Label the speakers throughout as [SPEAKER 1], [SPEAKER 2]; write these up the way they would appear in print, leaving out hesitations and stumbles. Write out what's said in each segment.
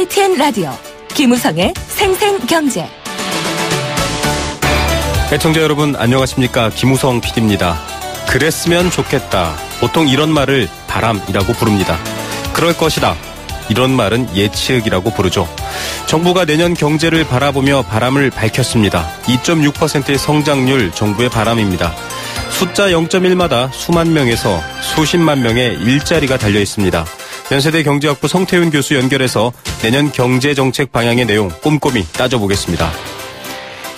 [SPEAKER 1] YTN 라디오 김우성의 생생경제.
[SPEAKER 2] 애청자 여러분 안녕하십니까. 김우성 PD입니다. 그랬으면 좋겠다. 보통 이런 말을 바람이라고 부릅니다. 그럴 것이다. 이런 말은 예측이라고 부르죠. 정부가 내년 경제를 바라보며 바람을 밝혔습니다. 2.6%의 성장률 정부의 바람입니다. 숫자 0.1마다 수만 명에서 수십만 명의 일자리가 달려 있습니다. 연세대 경제학부 성태윤 교수 연결해서 내년 경제정책 방향의 내용 꼼꼼히 따져보겠습니다.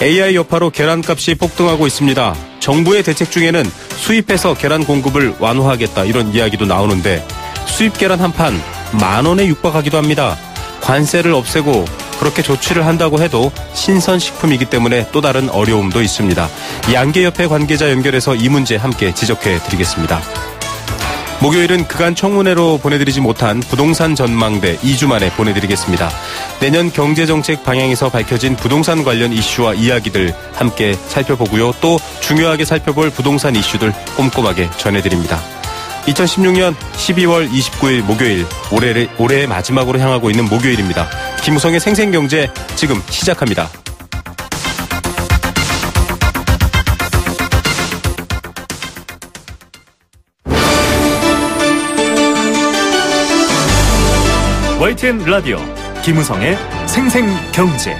[SPEAKER 2] AI 여파로 계란값이 폭등하고 있습니다. 정부의 대책 중에는 수입해서 계란 공급을 완화하겠다 이런 이야기도 나오는데 수입 계란 한 판 10,000원에 육박하기도 합니다. 관세를 없애고 그렇게 조치를 한다고 해도 신선식품이기 때문에 또 다른 어려움도 있습니다. 양계협회 관계자 연결해서 이 문제 함께 지적해 드리겠습니다. 목요일은 그간 청문회로 보내드리지 못한 부동산 전망대 2주 만에 보내드리겠습니다. 내년 경제정책 방향에서 밝혀진 부동산 관련 이슈와 이야기들 함께 살펴보고요. 또 중요하게 살펴볼 부동산 이슈들 꼼꼼하게 전해드립니다. 2016년 12월 29일 목요일, 올해의 마지막으로 향하고 있는 목요일입니다. 김우성의 생생경제 지금 시작합니다.
[SPEAKER 3] YTN 라디오 김우성의 생생경제.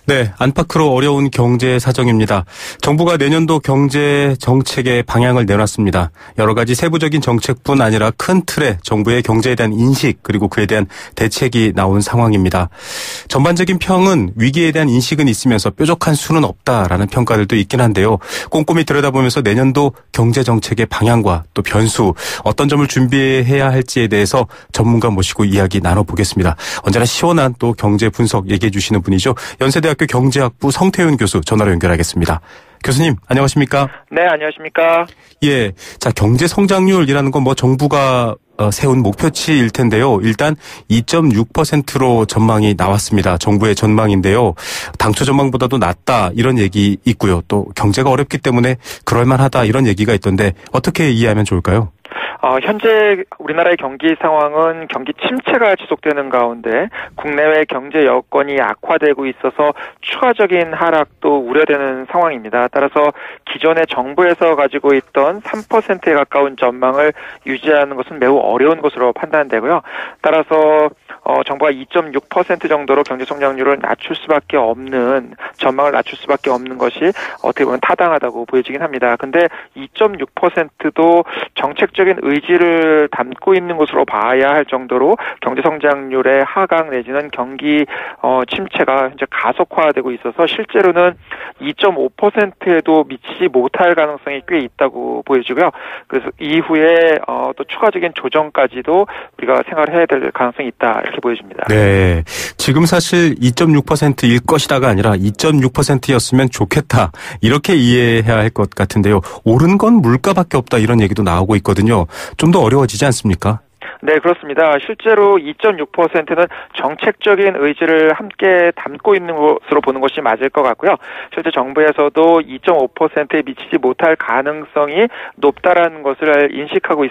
[SPEAKER 2] 네, 안팎으로 어려운 경제 사정입니다. 정부가 내년도 경제 정책의 방향을 내놨습니다. 여러 가지 세부적인 정책뿐 아니라 큰 틀의 정부의 경제에 대한 인식 그리고 그에 대한 대책이 나온 상황입니다. 전반적인 평은 위기에 대한 인식은 있으면서 뾰족한 수는 없다라는 평가들도 있긴 한데요. 꼼꼼히 들여다보면서 내년도 경제 정책의 방향과 또 변수, 어떤 점을 준비해야 할지에 대해서 전문가 모시고 이야기 나눠보겠습니다. 언제나 시원한 또 경제 분석 얘기해 주시는 분이죠. 연세대학교 경제학부 성태윤 교수 전화로 연결하겠습니다. 교수님 안녕하십니까?
[SPEAKER 4] 네, 안녕하십니까?
[SPEAKER 2] 예, 자 경제 성장률이라는 건 뭐 정부가 세운 목표치일 텐데요. 일단 2.6%로 전망이 나왔습니다. 정부의 전망인데요. 당초 전망보다도 낮다 이런 얘기 있고요. 또 경제가 어렵기 때문에 그럴만하다 이런 얘기가 있던데 어떻게 이해하면 좋을까요?
[SPEAKER 4] 현재 우리나라의 경기 상황은 경기 침체가 지속되는 가운데 국내외 경제 여건이 악화되고 있어서 추가적인 하락도 우려되는 상황입니다. 따라서 기존의 정부에서 가지고 있던 3%에 가까운 전망을 유지하는 것은 매우 어려운 것으로 판단되고요. 따라서 정부가 2.6% 정도로 경제 성장률을 낮출 수밖에 없는, 전망을 낮출 수밖에 없는 것이 어떻게 보면 타당하다고 보여지긴 합니다. 근데 2.6%도 정책적인 의지를 담고 있는 것으로 봐야 할 정도로 경제 성장률의 하강 내지는 경기 침체가 현재 가속화되고 있어서 실제로는 2.5%에도 미치지 못할 가능성이 꽤 있다고 보여지고요. 그래서 이후에 또 추가적인 조정까지도 우리가 생활해야 될 가능성이 있다 이렇게 보여집니다.
[SPEAKER 2] 네, 지금 사실 2.6%일 것이다가 아니라 2.6%였으면 좋겠다 이렇게 이해해야 할 것 같은데요. 옳은 건 물가밖에 없다 이런 얘기도 나오고 있거든요. 좀 더 어려워지지 않습니까?
[SPEAKER 4] 네, 그렇습니다. 실제로 2.6%는 정책적인 의지를 함께 담고 있는 것으로 보는 것이 맞을 것 같고요. 실제 정부에서도 2.5%에 미치지 못할 가능성이 높다라는 것을 인식하고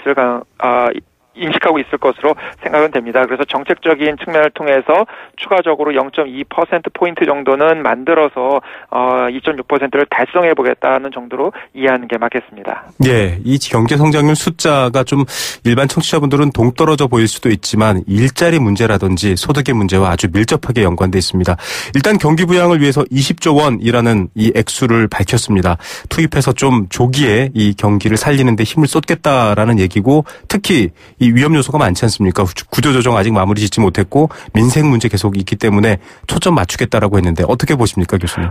[SPEAKER 4] 있을 것으로 생각은 됩니다. 그래서 정책적인 측면을 통해서 추가적으로 0.2%포인트 정도는 만들어서 2.6%를 달성해 보겠다는 정도로 이해하는 게 맞겠습니다.
[SPEAKER 2] 예, 이 경제 성장률 숫자가 좀 일반 청취자분들은 동떨어져 보일 수도 있지만 일자리 문제라든지 소득의 문제와 아주 밀접하게 연관돼 있습니다. 일단 경기 부양을 위해서 20조 원이라는 이 액수를 밝혔습니다. 투입해서 좀 조기에 이 경기를 살리는 데 힘을 쏟겠다라는 얘기고 특히 이 위험 요소가 많지 않습니까? 구조조정 아직 마무리 짓지 못했고 민생 문제 계속 있기 때문에 초점 맞추겠다라고 했는데 어떻게 보십니까, 교수님?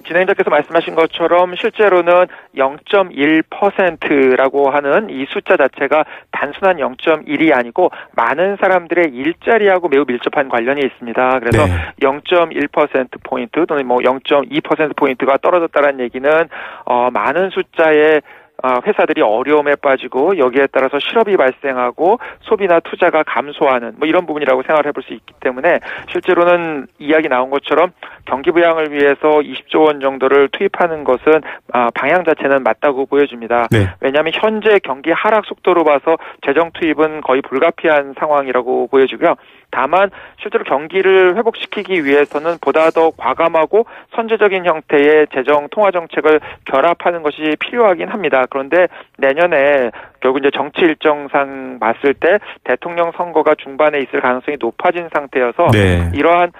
[SPEAKER 4] 진행자께서 말씀하신 것처럼 실제로는 0.1%라고 하는 이 숫자 자체가 단순한 0.1이 아니고 많은 사람들의 일자리하고 매우 밀접한 관련이 있습니다. 그래서 네. 0.1%포인트 또는 0.2%포인트가 떨어졌다는 얘기는 많은 숫자의 회사들이 어려움에 빠지고 여기에 따라서 실업이 발생하고 소비나 투자가 감소하는 뭐 이런 부분이라고 생각을 해볼 수 있기 때문에 실제로는 이야기 나온 것처럼 경기 부양을 위해서 20조 원 정도를 투입하는 것은 방향 자체는 맞다고 보여집니다.
[SPEAKER 2] 네.
[SPEAKER 4] 왜냐하면 현재 경기 하락 속도로 봐서 재정 투입은 거의 불가피한 상황이라고 보여지고요. 다만 실제로 경기를 회복시키기 위해서는 보다 더 과감하고 선제적인 형태의 재정 통화 정책을 결합하는 것이 필요하긴 합니다. 그런데 내년에 결국 이제 정치 일정상 봤을 때 대통령 선거가 중반에 있을 가능성이 높아진 상태여서
[SPEAKER 2] 네.
[SPEAKER 4] 이러한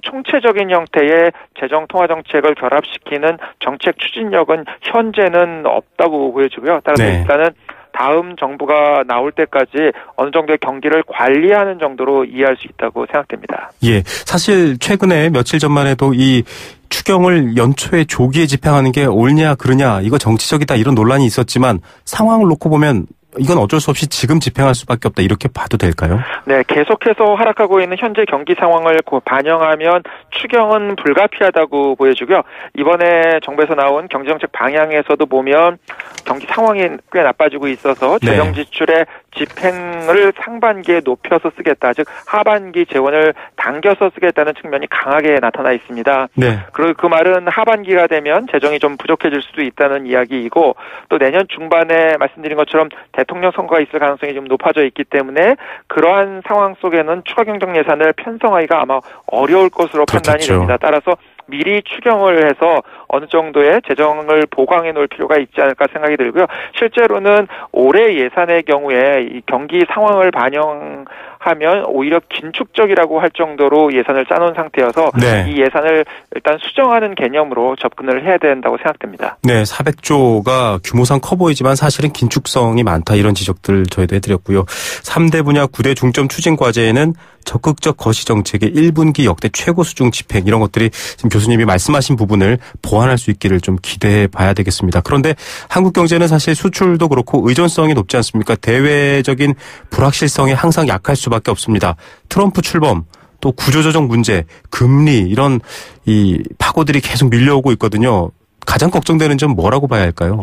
[SPEAKER 4] 총체적인 형태의 재정 통화 정책을 결합시키는 정책 추진력은 현재는 없다고 보여지고요. 따라서
[SPEAKER 2] 네.
[SPEAKER 4] 일단은 다음 정부가 나올 때까지 어느 정도의 경기를 관리하는 정도로 이해할 수 있다고 생각됩니다.
[SPEAKER 2] 예, 사실 최근에 며칠 전만 해도 이 추경을 연초에 조기에 집행하는 게 옳냐 그르냐 이거 정치적이다 이런 논란이 있었지만 상황을 놓고 보면 이건 어쩔 수 없이 지금 집행할 수밖에 없다 이렇게 봐도 될까요?
[SPEAKER 4] 네, 계속해서 하락하고 있는 현재 경기 상황을 반영하면 추경은 불가피하다고 보여지고요. 이번에 정부에서 나온 경제정책 방향에서도 보면 경기 상황이 꽤 나빠지고 있어서 재정 지출의 집행을 상반기에 높여서 쓰겠다. 즉 하반기 재원을 당겨서 쓰겠다는 측면이 강하게 나타나 있습니다.
[SPEAKER 2] 네.
[SPEAKER 4] 그리고 그 말은 하반기가 되면 재정이 좀 부족해질 수도 있다는 이야기이고 또 내년 중반에 말씀드린 것처럼 대통령 선거가 있을 가능성이 좀 높아져 있기 때문에 그러한 상황 속에는 추가 경정 예산을 편성하기가 아마 어려울 것으로
[SPEAKER 2] 그렇겠죠.
[SPEAKER 4] 판단이 됩니다. 따라서 미리 추경을 해서 어느 정도의 재정을 보강해 놓을 필요가 있지 않을까 생각이 들고요. 실제로는 올해 예산의 경우에 이 경기 상황을 반영하면 오히려 긴축적이라고 할 정도로 예산을 짜놓은 상태여서
[SPEAKER 2] 네.
[SPEAKER 4] 이 예산을 일단 수정하는 개념으로 접근을 해야 된다고 생각됩니다.
[SPEAKER 2] 네, 400조가 규모상 커 보이지만 사실은 긴축성이 많다 이런 지적들 저희도 해드렸고요. 3대 분야 9대 중점 추진 과제에는 적극적 거시 정책의 1분기 역대 최고 수준 집행 이런 것들이 지금 교수님이 말씀하신 부분을 보완할 수 있기를 좀 기대해 봐야 되겠습니다. 그런데 한국 경제는 사실 수출도 그렇고 의존성이 높지 않습니까? 대외적인 불확실성이 항상 약할 수밖에 없습니다. 트럼프 출범 또 구조조정 문제, 금리 이런 이 파고들이 계속 밀려오고 있거든요. 가장 걱정되는 점 뭐라고 봐야 할까요?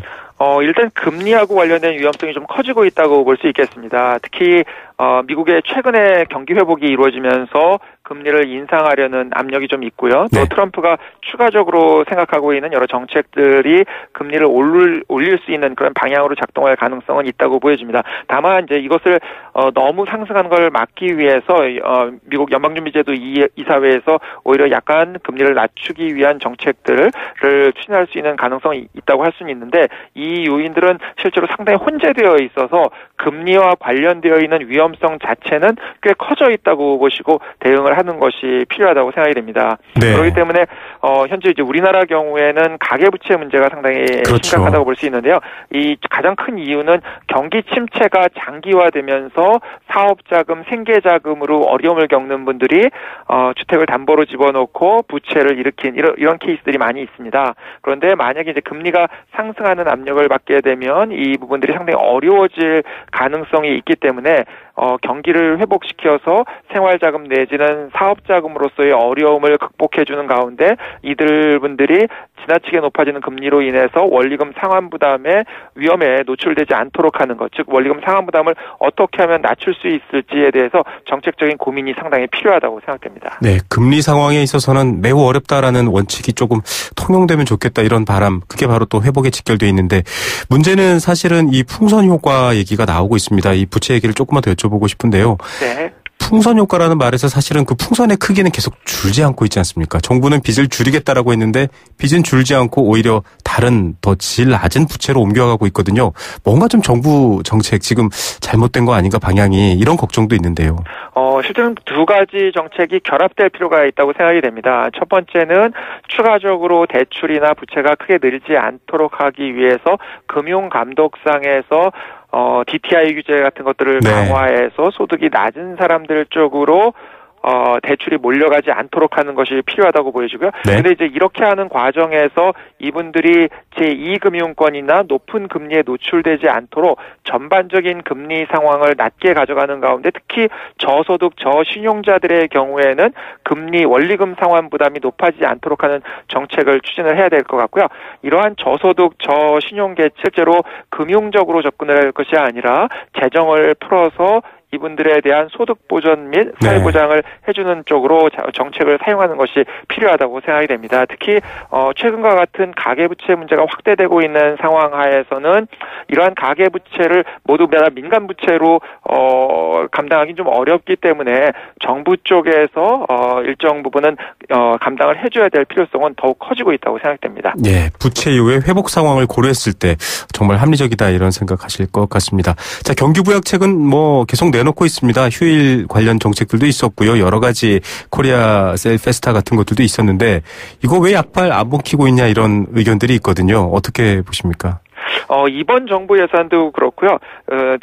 [SPEAKER 4] 일단 금리하고 관련된 위험성이 좀 커지고 있다고 볼 수 있겠습니다. 특히 미국의 최근에 경기 회복이 이루어지면서 금리를 인상하려는 압력이 좀 있고요. 또
[SPEAKER 2] 네.
[SPEAKER 4] 트럼프가 추가적으로 생각하고 있는 여러 정책들이 금리를 올릴 수 있는 그런 방향으로 작동할 가능성은 있다고 보여집니다. 다만 이제 이것을 너무 상승하는 걸 막기 위해서 미국 연방준비제도 이사회에서 오히려 약간 금리를 낮추기 위한 정책들을 추진할 수 있는 가능성이 있다고 할 수는 있는데 이 요인들은 실제로 상당히 혼재되어 있어서 금리와 관련되어 있는 위험성 자체는 꽤 커져 있다고 보시고 대응을 하는 것이 필요하다고 생각이 됩니다.
[SPEAKER 2] 네.
[SPEAKER 4] 그렇기 때문에 현재 이제 우리나라 경우에는 가계부채 문제가 상당히
[SPEAKER 2] 그렇죠.
[SPEAKER 4] 심각하다고 볼 수 있는데요. 이 가장 큰 이유는 경기 침체가 장기화되면서 사업자금, 생계자금으로 어려움을 겪는 분들이 주택을 담보로 집어넣고 부채를 일으킨 이런 케이스들이 많이 있습니다. 그런데 만약에 이제 금리가 상승하는 압력을 받게 되면 이 부분들이 상당히 어려워질 가능성이 있기 때문에 경기를 회복시켜서 생활자금 내지는 사업자금으로서의 어려움을 극복해주는 가운데 이들분들이 지나치게 높아지는 금리로 인해서 원리금 상환 부담의 위험에 노출되지 않도록 하는 것, 즉 원리금 상환 부담을 어떻게 하면 낮출 수 있을지에 대해서 정책적인 고민이 상당히 필요하다고 생각됩니다.
[SPEAKER 2] 네, 금리 상황에 있어서는 매우 어렵다라는 원칙이 조금 통용되면 좋겠다 이런 바람, 그게 바로 또 회복에 직결되어 있는데 문제는 사실은 이 풍선 효과 얘기가 나오고 있습니다. 이 부채 얘기를 조금만 더 여쭤보고 싶은데요.
[SPEAKER 4] 네.
[SPEAKER 2] 풍선 효과라는 말에서 사실은 그 풍선의 크기는 계속 줄지 않고 있지 않습니까? 정부는 빚을 줄이겠다라고 했는데 빚은 줄지 않고 오히려 다른 더 질 낮은 부채로 옮겨가고 있거든요. 뭔가 좀 정부 정책 지금 잘못된 거 아닌가 방향이 이런 걱정도 있는데요.
[SPEAKER 4] 실제로는 두 가지 정책이 결합될 필요가 있다고 생각이 됩니다. 첫 번째는 추가적으로 대출이나 부채가 크게 늘지 않도록 하기 위해서 금융감독상에서 DTI 규제 같은 것들을
[SPEAKER 2] 네.
[SPEAKER 4] 강화해서 소득이 낮은 사람들 쪽으로 대출이 몰려가지 않도록 하는 것이 필요하다고 보여지고요.
[SPEAKER 2] 네.
[SPEAKER 4] 근데 이제 이렇게 하는 과정에서 이분들이 제2금융권이나 높은 금리에 노출되지 않도록 전반적인 금리 상황을 낮게 가져가는 가운데 특히 저소득 저신용자들의 경우에는 금리 원리금 상환 부담이 높아지지 않도록 하는 정책을 추진을 해야 될 것 같고요. 이러한 저소득 저신용계 실제로 금융적으로 접근을 할 것이 아니라 재정을 풀어서 이분들에 대한 소득 보전 및 사회 보장을 해주는 쪽으로 정책을 사용하는 것이 필요하다고 생각이 됩니다. 특히 최근과 같은 가계부채 문제가 확대되고 있는 상황 하에서는 이러한 가계부채를 모두 다 민간부채로 감당하기 좀 어렵기 때문에 정부 쪽에서 일정 부분은 감당을 해줘야 될 필요성은 더욱 커지고 있다고 생각됩니다.
[SPEAKER 2] 예, 부채 이후에 회복 상황을 고려했을 때 정말 합리적이다 이런 생각하실 것 같습니다. 자, 경기부양책은 뭐 계속 내놓고 있습니다. 휴일 관련 정책들도 있었고요. 여러 가지 코리아 셀 페스타 같은 것들도 있었는데 이거 왜 약발 안 먹히고 있냐 이런 의견들이 있거든요. 어떻게 보십니까?
[SPEAKER 4] 이번 정부 예산도 그렇고요.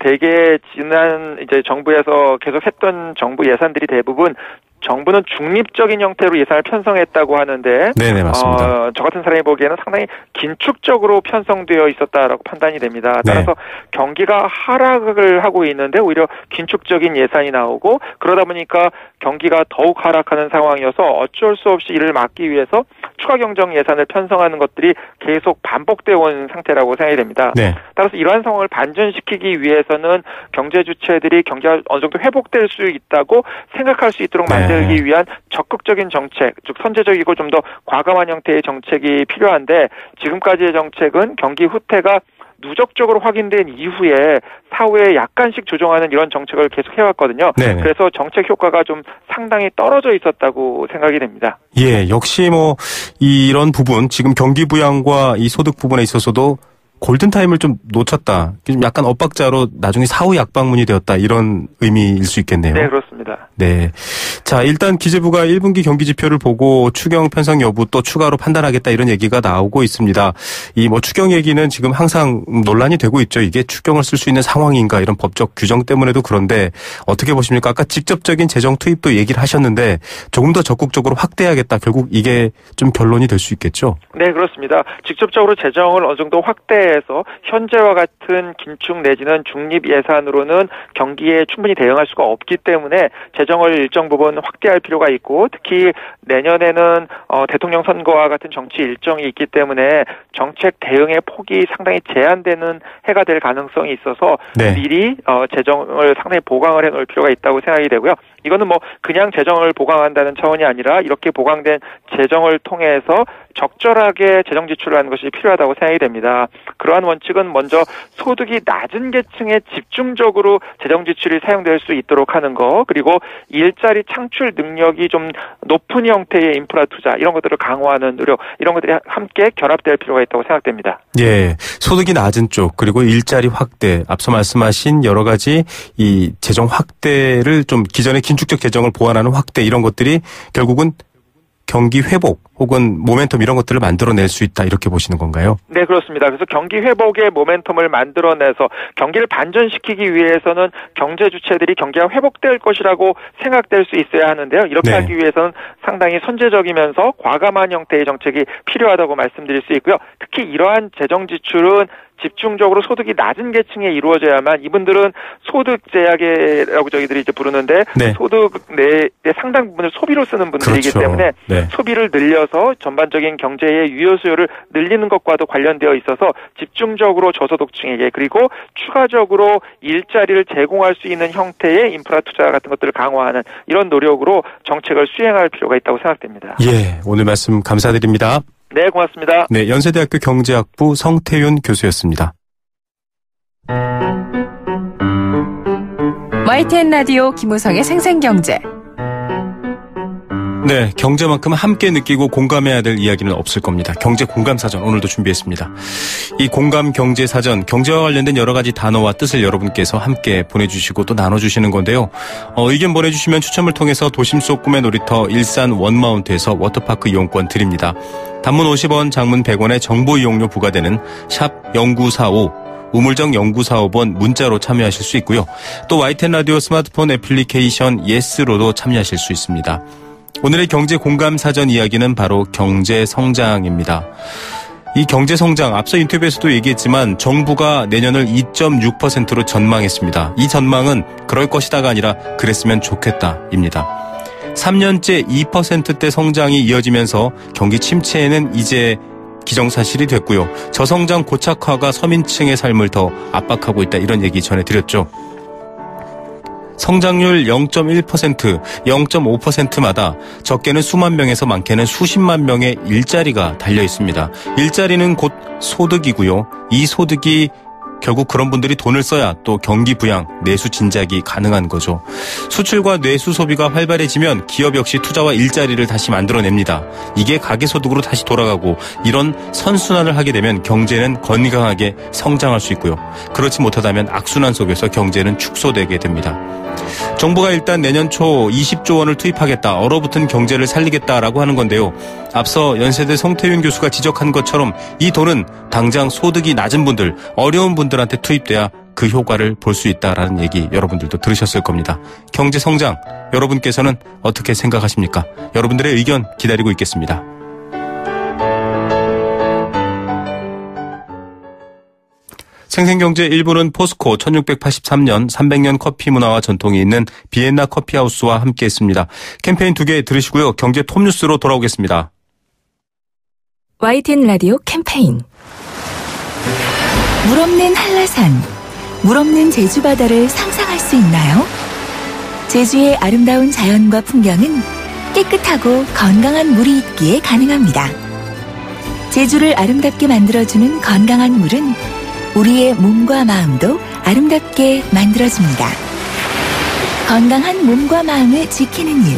[SPEAKER 4] 대개 지난 이제 정부에서 계속 했던 정부 예산들이 대부분 정부는 중립적인 형태로 예산을 편성했다고 하는데,
[SPEAKER 2] 네네, 맞습니다.
[SPEAKER 4] 저 같은 사람이 보기에는 상당히 긴축적으로 편성되어 있었다라고 판단이 됩니다. 따라서 경기가 하락을 하고 있는데 오히려 긴축적인 예산이 나오고 그러다 보니까 경기가 더욱 하락하는 상황이어서 어쩔 수 없이 이를 막기 위해서 추가 경정 예산을 편성하는 것들이 계속 반복되어 온 상태라고 생각이 됩니다.
[SPEAKER 2] 네.
[SPEAKER 4] 따라서 이러한 상황을 반전시키기 위해서는 경제 주체들이 경기가 어느 정도 회복될 수 있다고 생각할 수 있도록 만들기 위한 적극적인 정책, 즉 선제적이고 좀 더 과감한 형태의 정책이 필요한데 지금까지의 정책은 경기 후퇴가 누적적으로 확인된 이후에 사후에 약간씩 조정하는 이런 정책을 계속 해왔거든요. 네네. 그래서 정책 효과가 좀 상당히 떨어져 있었다고 생각이 됩니다.
[SPEAKER 2] 예, 역시 뭐 이런 부분 지금 경기 부양과 이 소득 부분에 있어서도 골든타임을 좀 놓쳤다. 좀 약간 엇박자로 나중에 사후 약방문이 되었다. 이런 의미일 수 있겠네요.
[SPEAKER 4] 네, 그렇습니다.
[SPEAKER 2] 네. 자, 일단 기재부가 1분기 경기 지표를 보고 추경 편성 여부 또 추가로 판단하겠다 이런 얘기가 나오고 있습니다. 이 뭐 추경 얘기는 지금 항상 논란이 되고 있죠. 이게 추경을 쓸 수 있는 상황인가 이런 법적 규정 때문에도 그런데 어떻게 보십니까? 아까 직접적인 재정 투입도 얘기를 하셨는데 조금 더 적극적으로 확대하겠다. 결국 이게 좀 결론이 될 수 있겠죠?
[SPEAKER 4] 네, 그렇습니다. 직접적으로 재정을 어느 정도 확대해서 현재와 같은 긴축 내지는 중립 예산으로는 경기에 충분히 대응할 수가 없기 때문에 재정을 일정 부분 확대할 필요가 있고 특히 내년에는 대통령 선거와 같은 정치 일정이 있기 때문에 정책 대응의 폭이 상당히 제한되는 해가 될 가능성이 있어서 미리 재정을 상당히 보강을 해놓을 필요가 있다고 생각이 되고요. 이거는 뭐 그냥 재정을 보강한다는 차원이 아니라 이렇게 보강된 재정을 통해서 적절하게 재정 지출을 하는 것이 필요하다고 생각이 됩니다. 그러한 원칙은 먼저 소득이 낮은 계층에 집중적으로 재정 지출이 사용될 수 있도록 하는 거, 그리고 일자리 창출 능력이 좀 높은 형태의 인프라 투자 이런 것들을 강화하는 노력, 이런 것들이 함께 결합될 필요가 있다고 생각됩니다.
[SPEAKER 2] 예, 소득이 낮은 쪽 그리고 일자리 확대, 앞서 말씀하신 여러 가지 이 재정 확대를 좀 기존의 긴축적 재정을 보완하는 확대 이런 것들이 결국은 경기 회복 혹은 모멘텀 이런 것들을 만들어낼 수 있다 이렇게 보시는 건가요?
[SPEAKER 4] 네, 그렇습니다. 그래서 경기 회복의 모멘텀을 만들어내서 경기를 반전시키기 위해서는 경제 주체들이 경기가 회복될 것이라고 생각될 수 있어야 하는데요. 이렇게 하기 위해서는 상당히 선제적이면서 과감한 형태의 정책이 필요하다고 말씀드릴 수 있고요. 특히 이러한 재정 지출은 집중적으로 소득이 낮은 계층에 이루어져야만, 이분들은 소득 제약이라고 저희들이 이제 부르는데 소득 내 상당 부분을 소비로 쓰는 분들이기 때문에 소비를 늘려서 전반적인 경제의 유효 수요를 늘리는 것과도 관련되어 있어서 집중적으로 저소득층에게 그리고 추가적으로 일자리를 제공할 수 있는 형태의 인프라 투자 같은 것들을 강화하는 이런 노력으로 정책을 수행할 필요가 있다고 생각됩니다.
[SPEAKER 2] 예, 오늘 말씀 감사드립니다.
[SPEAKER 4] 네, 고맙습니다.
[SPEAKER 2] 네, 연세대학교 경제학부 성태윤 교수였습니다.
[SPEAKER 1] YTN 라디오 김우성의 생생경제.
[SPEAKER 2] 네, 경제만큼 함께 느끼고 공감해야 될 이야기는 없을 겁니다. 경제 공감사전 오늘도 준비했습니다. 이 공감 경제사전, 경제와 관련된 여러 가지 단어와 뜻을 여러분께서 함께 보내주시고 또 나눠주시는 건데요. 의견 보내주시면 추첨을 통해서 도심 속 꿈의 놀이터 일산 원마운트에서 워터파크 이용권 드립니다. 단문 50원, 장문 100원의 정보 이용료 부과되는 샵 0945 우물정 연구사업원 문자로 참여하실 수 있고요. 또 YTN 라디오 스마트폰 애플리케이션 예스로도 참여하실 수 있습니다. 오늘의 경제 공감 사전 이야기는 바로 경제 성장입니다. 이 경제 성장, 앞서 인터뷰에서도 얘기했지만 정부가 내년을 2.6%로 전망했습니다. 이 전망은 그럴 것이다가 아니라 그랬으면 좋겠다입니다. 3년째 2%대 성장이 이어지면서 경기 침체에는 이제 기정사실이 됐고요. 저성장 고착화가 서민층의 삶을 더 압박하고 있다, 이런 얘기 전해드렸죠. 성장률 0.1%, 0.5%마다 적게는 수만 명에서 많게는 수십만 명의 일자리가 달려 있습니다. 일자리는 곧 소득이고요. 이 소득이 결국 그런 분들이 돈을 써야 또 경기 부양, 내수 진작이 가능한 거죠. 수출과 내수 소비가 활발해지면 기업 역시 투자와 일자리를 다시 만들어냅니다. 이게 가계소득으로 다시 돌아가고, 이런 선순환을 하게 되면 경제는 건강하게 성장할 수 있고요. 그렇지 못하다면 악순환 속에서 경제는 축소되게 됩니다. 정부가 일단 내년 초 20조 원을 투입하겠다, 얼어붙은 경제를 살리겠다라고 하는 건데요. 앞서 연세대 송태윤 교수가 지적한 것처럼 이 돈은 당장 소득이 낮은 분들, 어려운 분들한테 투입돼야 그 효과를 볼 수 있다라는 얘기 여러분들도 들으셨을 겁니다. 경제 성장, 여러분께서는 어떻게 생각하십니까? 여러분들의 의견 기다리고 있겠습니다. 생생경제 1부는 포스코 1683년 300년 커피 문화와 전통이 있는 비엔나 커피하우스와 함께했습니다. 캠페인 2개 들으시고요. 경제 톱뉴스로 돌아오겠습니다.
[SPEAKER 1] YTN 라디오 캠페인. 물 없는 한라산, 물 없는 제주 바다를 상상할 수 있나요? 제주의 아름다운 자연과 풍경은 깨끗하고 건강한 물이 있기에 가능합니다. 제주를 아름답게 만들어주는 건강한 물은 우리의 몸과 마음도 아름답게 만들어줍니다. 건강한 몸과 마음을 지키는 일.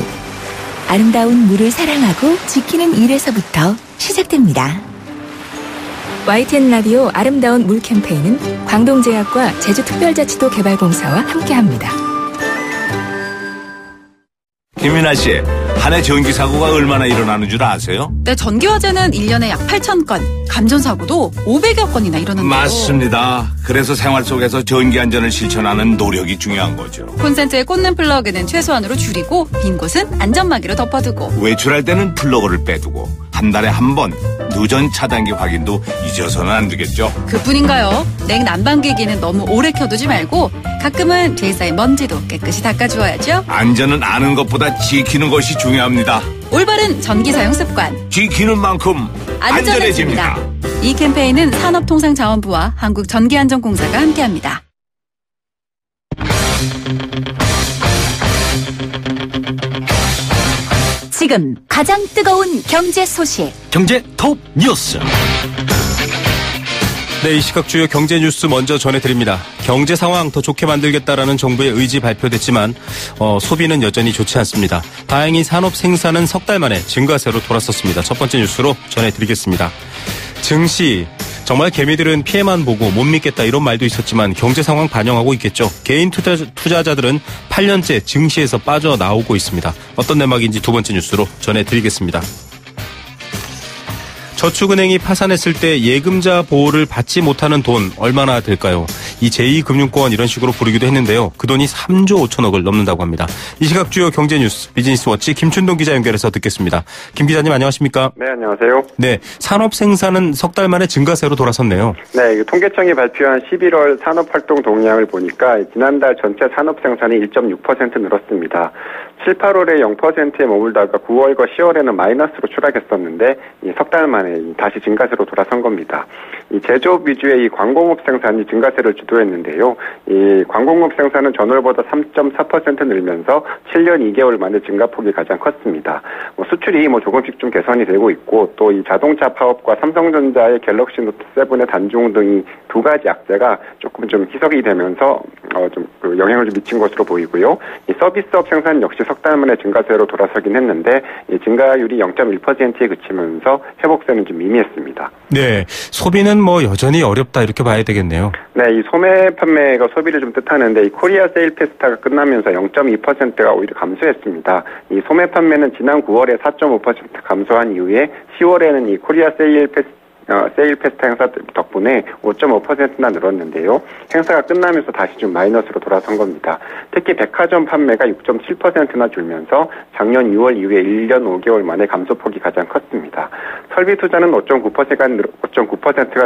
[SPEAKER 1] 아름다운 물을 사랑하고 지키는 일에서부터 시작됩니다. YTN 라디오 아름다운 물 캠페인은 광동제약과 제주특별자치도 개발공사와 함께합니다.
[SPEAKER 5] 김민아 씨, 한 해 전기 사고가 얼마나 일어나는 줄 아세요?
[SPEAKER 6] 네, 전기화재는 1년에 약 8,000건, 감전사고도 500여 건이나 일어난다고.
[SPEAKER 5] 맞습니다. 그래서 생활 속에서 전기 안전을 실천하는 노력이 중요한 거죠.
[SPEAKER 6] 콘센트에 꽂는 플러그는 최소한으로 줄이고 빈 곳은 안전막이로 덮어두고,
[SPEAKER 5] 외출할 때는 플러그를 빼두고, 한 달에 한 번 누전 차단기 확인도 잊어서는 안 되겠죠.
[SPEAKER 6] 그뿐인가요? 냉난방기기는 너무 오래 켜두지 말고 가끔은 뒤에 쌓인 먼지도 깨끗이 닦아주어야죠.
[SPEAKER 5] 안전은 아는 것보다 지키는 것이 중요합니다.
[SPEAKER 6] 올바른 전기 사용 습관,
[SPEAKER 5] 지키는 만큼 안전해집니다.
[SPEAKER 6] 이 캠페인은 산업통상자원부와 한국전기안전공사가 함께합니다.
[SPEAKER 1] 지금 가장 뜨거운 경제 소식.
[SPEAKER 3] 경제 톱 뉴스.
[SPEAKER 2] 네, 이 시각 주요 경제 뉴스 먼저 전해드립니다. 경제 상황 더 좋게 만들겠다라는 정부의 의지 발표됐지만 소비는 여전히 좋지 않습니다. 다행히 산업 생산은 석 달 만에 증가세로 돌아섰습니다. 첫 번째 뉴스로 전해드리겠습니다. 증시, 정말 개미들은 피해만 보고 못 믿겠다, 이런 말도 있었지만 경제 상황 반영하고 있겠죠. 개인 투자자들은 8년째 증시에서 빠져나오고 있습니다. 어떤 내막인지 두 번째 뉴스로 전해드리겠습니다. 저축은행이 파산했을 때 예금자 보호를 받지 못하는 돈 얼마나 될까요? 이 제2금융권 이런 식으로 부르기도 했는데요. 그 돈이 3조 5천억을 넘는다고 합니다. 이 시각 주요 경제 뉴스 비즈니스워치 김춘동 기자 연결해서 듣겠습니다. 김 기자님 안녕하십니까?
[SPEAKER 7] 네, 안녕하세요.
[SPEAKER 2] 네, 산업 생산은 석 달 만에 증가세로 돌아섰네요.
[SPEAKER 7] 네, 통계청이 발표한 11월 산업활동 동향을 보니까 지난달 전체 산업 생산이 1.6% 늘었습니다. 7, 8월에 0%에 머물다가 9월과 10월에는 마이너스로 추락했었는데 석 달 만에 다시 증가세로 돌아선 겁니다. 이 제조업 위주의 이 광공업 생산이 증가세를 주도했는데요. 이 광공업 생산은 전월보다 3.4% 늘면서 7년 2개월 만에 증가폭이 가장 컸습니다. 수출이 조금씩 좀 개선이 되고 있고, 또 이 자동차 파업과 삼성전자의 갤럭시 노트 7의 단종 등이 두 가지 악재가 조금 좀 희석이 되면서 영향을 좀 미친 것으로 보이고요. 이 서비스업 생산 역시 석 달 만에 증가세로 돌아서긴 했는데 이 증가율이 0.1%에 그치면서 회복세는 좀 미미했습니다.
[SPEAKER 2] 네, 소비는 여전히 어렵다 이렇게 봐야 되겠네요.
[SPEAKER 7] 네, 이 소매 판매가 소비를 좀 뜻하는데 이 코리아 세일 페스타가 끝나면서 0.2%가 오히려 감소했습니다. 이 소매 판매는 지난 9월에 4.5% 감소한 이후에 10월에는 이 코리아 세일 세일 페스타 행사 덕분에 5.5%나 늘었는데요. 행사가 끝나면서 다시 좀 마이너스로 돌아선 겁니다. 특히 백화점 판매가 6.7%나 줄면서 작년 6월 이후에 1년 5개월 만에 감소폭이 가장 컸습니다. 설비 투자는 5.9%가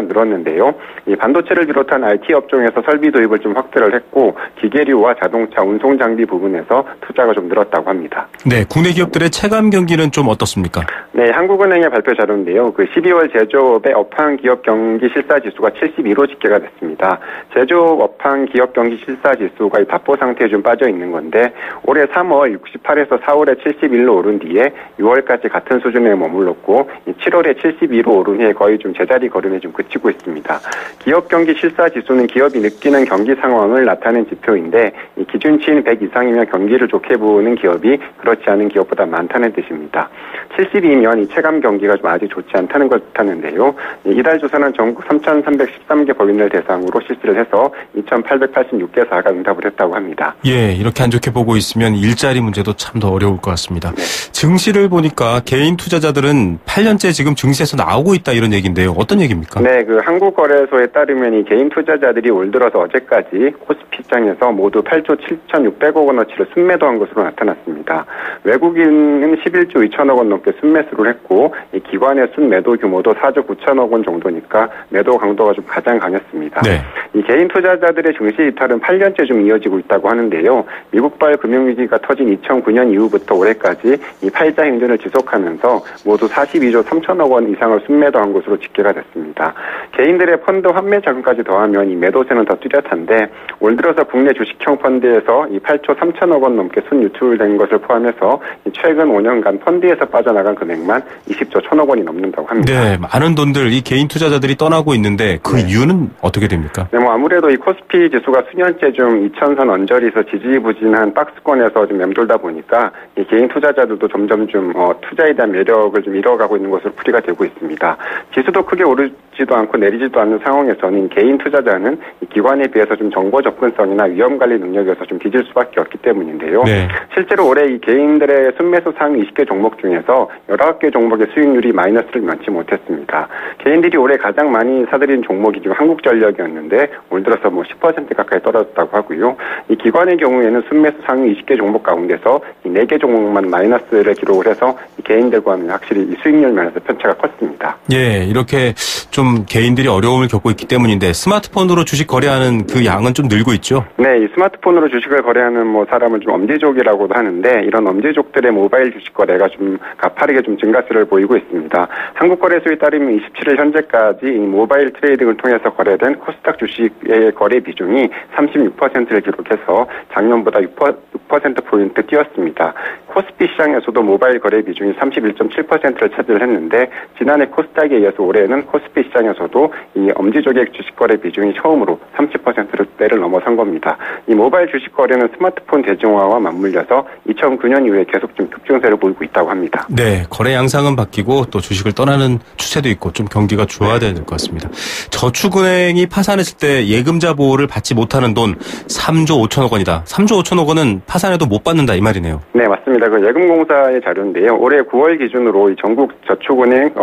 [SPEAKER 7] 늘었는데요. 이 반도체를 비롯한 IT 업종에서 설비 도입을 좀 확대를 했고 기계류와 자동차, 운송 장비 부분에서 투자가 좀 늘었다고 합니다.
[SPEAKER 2] 네, 국내 기업들의 체감 경기는 좀 어떻습니까?
[SPEAKER 7] 네, 한국은행의 발표 자료인데요. 12월 제조업의 업황 기업 경기 실사 지수가 72로 집계가 됐습니다. 제조업 업황 기업 경기 실사 지수가 이 답보 상태에 좀 빠져 있는 건데 올해 3월 68에서 4월에 71로 오른 뒤에 6월까지 같은 수준에 머물렀고 7월에 72로 오른 후에 거의 좀 제자리 걸음에 좀 그치고 있습니다. 기업 경기 실사 지수는 기업이 느끼는 경기 상황을 나타내는 지표인데 이 기준치인 100 이상이면 경기를 좋게 보는 기업이 그렇지 않은 기업보다 많다는 뜻입니다. 72면 이 체감 경기가 좀 아직 좋지 않다는 것 같았는데요. 이달 조사는 전국 3,313개 법인을 대상으로 실시를 해서 2,886개사가 응답을 했다고 합니다.
[SPEAKER 2] 예, 이렇게 안 좋게 보고 있으면 일자리 문제도 참 더 어려울 것 같습니다.
[SPEAKER 7] 네.
[SPEAKER 2] 증시를 보니까 개인 투자자들은 8년째 지금 증시에서 나오고 있다 이런 얘기인데요. 어떤 얘기입니까?
[SPEAKER 7] 네, 한국거래소에 따르면 이 개인 투자자들이 올 들어서 어제까지 코스피 시장에서 모두 8조 7,600억 원어치를 순매도한 것으로 나타났습니다. 외국인은 11조 2천억 원 넘게 순매수를 했고 이 기관의 순매도 규모도 4조 9천억 원 정도니까 매도 강도가 좀 가장 강했습니다.
[SPEAKER 2] 네.
[SPEAKER 7] 이 개인 투자자들의 증시 이탈은 8년째 좀 이어지고 있다고 하는데요. 미국발 금융위기가 터진 2009년 이후부터 올해까지 이 팔자 행진을 지속하면서 모두 42조 3천억 원 이상을 순매도한 것으로 집계가 됐습니다. 개인들의 펀드 환매 자금까지 더하면 이 매도세는 더 뚜렷한데 올 들어서 국내 주식형 펀드에서 이 8조 3천억 원 넘게 순유출된 것을 포함해서 최근 5년간 펀드에서 빠져나간 금액만 20조 1천억 원이 넘는다고 합니다.
[SPEAKER 2] 네, 많은 돈들 이 개인 투자자들이 떠나고 있는데 그 이유는 어떻게 됩니까?
[SPEAKER 7] 네, 아무래도 이 코스피 지수가 수년째 좀 2천선 언저리에서 지지부진한 박스권에서 좀 맴돌다 보니까 이 개인 투자자들도 점점 좀 투자에 대한 매력을 좀 잃어가고 있는 것으로 풀이가 되고 있습니다. 지수도 크게 오르지도 않고 내리지도 않는 상황에서는 개인 투자자는 이 기관에 비해서 좀 정보 접근성이나 위험 관리 능력에서 좀 뒤질 수밖에 없기 때문인데요.
[SPEAKER 2] 네.
[SPEAKER 7] 실제로 올해 이 개인들의 순매수 상위 20개 종목 중에서 19개 종목의 수익률이 마이너스를 면치 못했습니다. 개인들이 올해 가장 많이 사들인 종목이 지금 한국전력이었는데 올 들어서 10% 가까이 떨어졌다고 하고요. 이 기관의 경우에는 순매수 상위 20개 종목 가운데서 이 4개 종목만 마이너스를 기록을 해서 이 개인들과는 확실히 이 수익률 면에서 편차가 컸습니다.
[SPEAKER 2] 예, 이렇게 좀 개인들이 어려움을 겪고 있기 때문인데 스마트폰으로 주식 거래하는 그 양은 좀 늘고 있죠?
[SPEAKER 7] 네, 이 스마트폰으로 주식을 거래하는 사람을 좀 엄지족이라고도 하는데 이런 엄지족들의 모바일 주식 거래가 좀 가파르게 좀 증가세를 보이고 있습니다. 한국거래소에 따르면 27일 현재까지 이 모바일 트레이딩을 통해서 거래된 코스닥 주식의 거래 비중이 36%를 기록해서 작년보다 6%포인트 뛰었습니다. 코스피 시장에서도 모바일 거래 비중이 31.7%를 차지를 했는데 지난해 코스닥에 이어서 올해는 코스피 시장에서도 이 엄지족의 주식 거래 비중이 처음으로 30%대를 넘어선 겁니다. 이 모바일 주식 거래는 스마트폰 대중화와 맞물려서 2009년 이후에 계속 좀 급증세를 보이고 있다고 합니다.
[SPEAKER 2] 네, 거래 양상은 바뀌고 또 주식을 떠나는 추세도 있고 좀 경기가 좋아져야 될 것 같습니다. 저축은행이 파산했을 때 예금자 보호를 받지 못하는 돈 3조 5천억 원이다. 3조 5천억 원은 파산해도 못 받는다 이 말이네요.
[SPEAKER 7] 네, 맞습니다. 예금공사의 자료인데요. 올해 9월 기준으로 이 전국 저축은행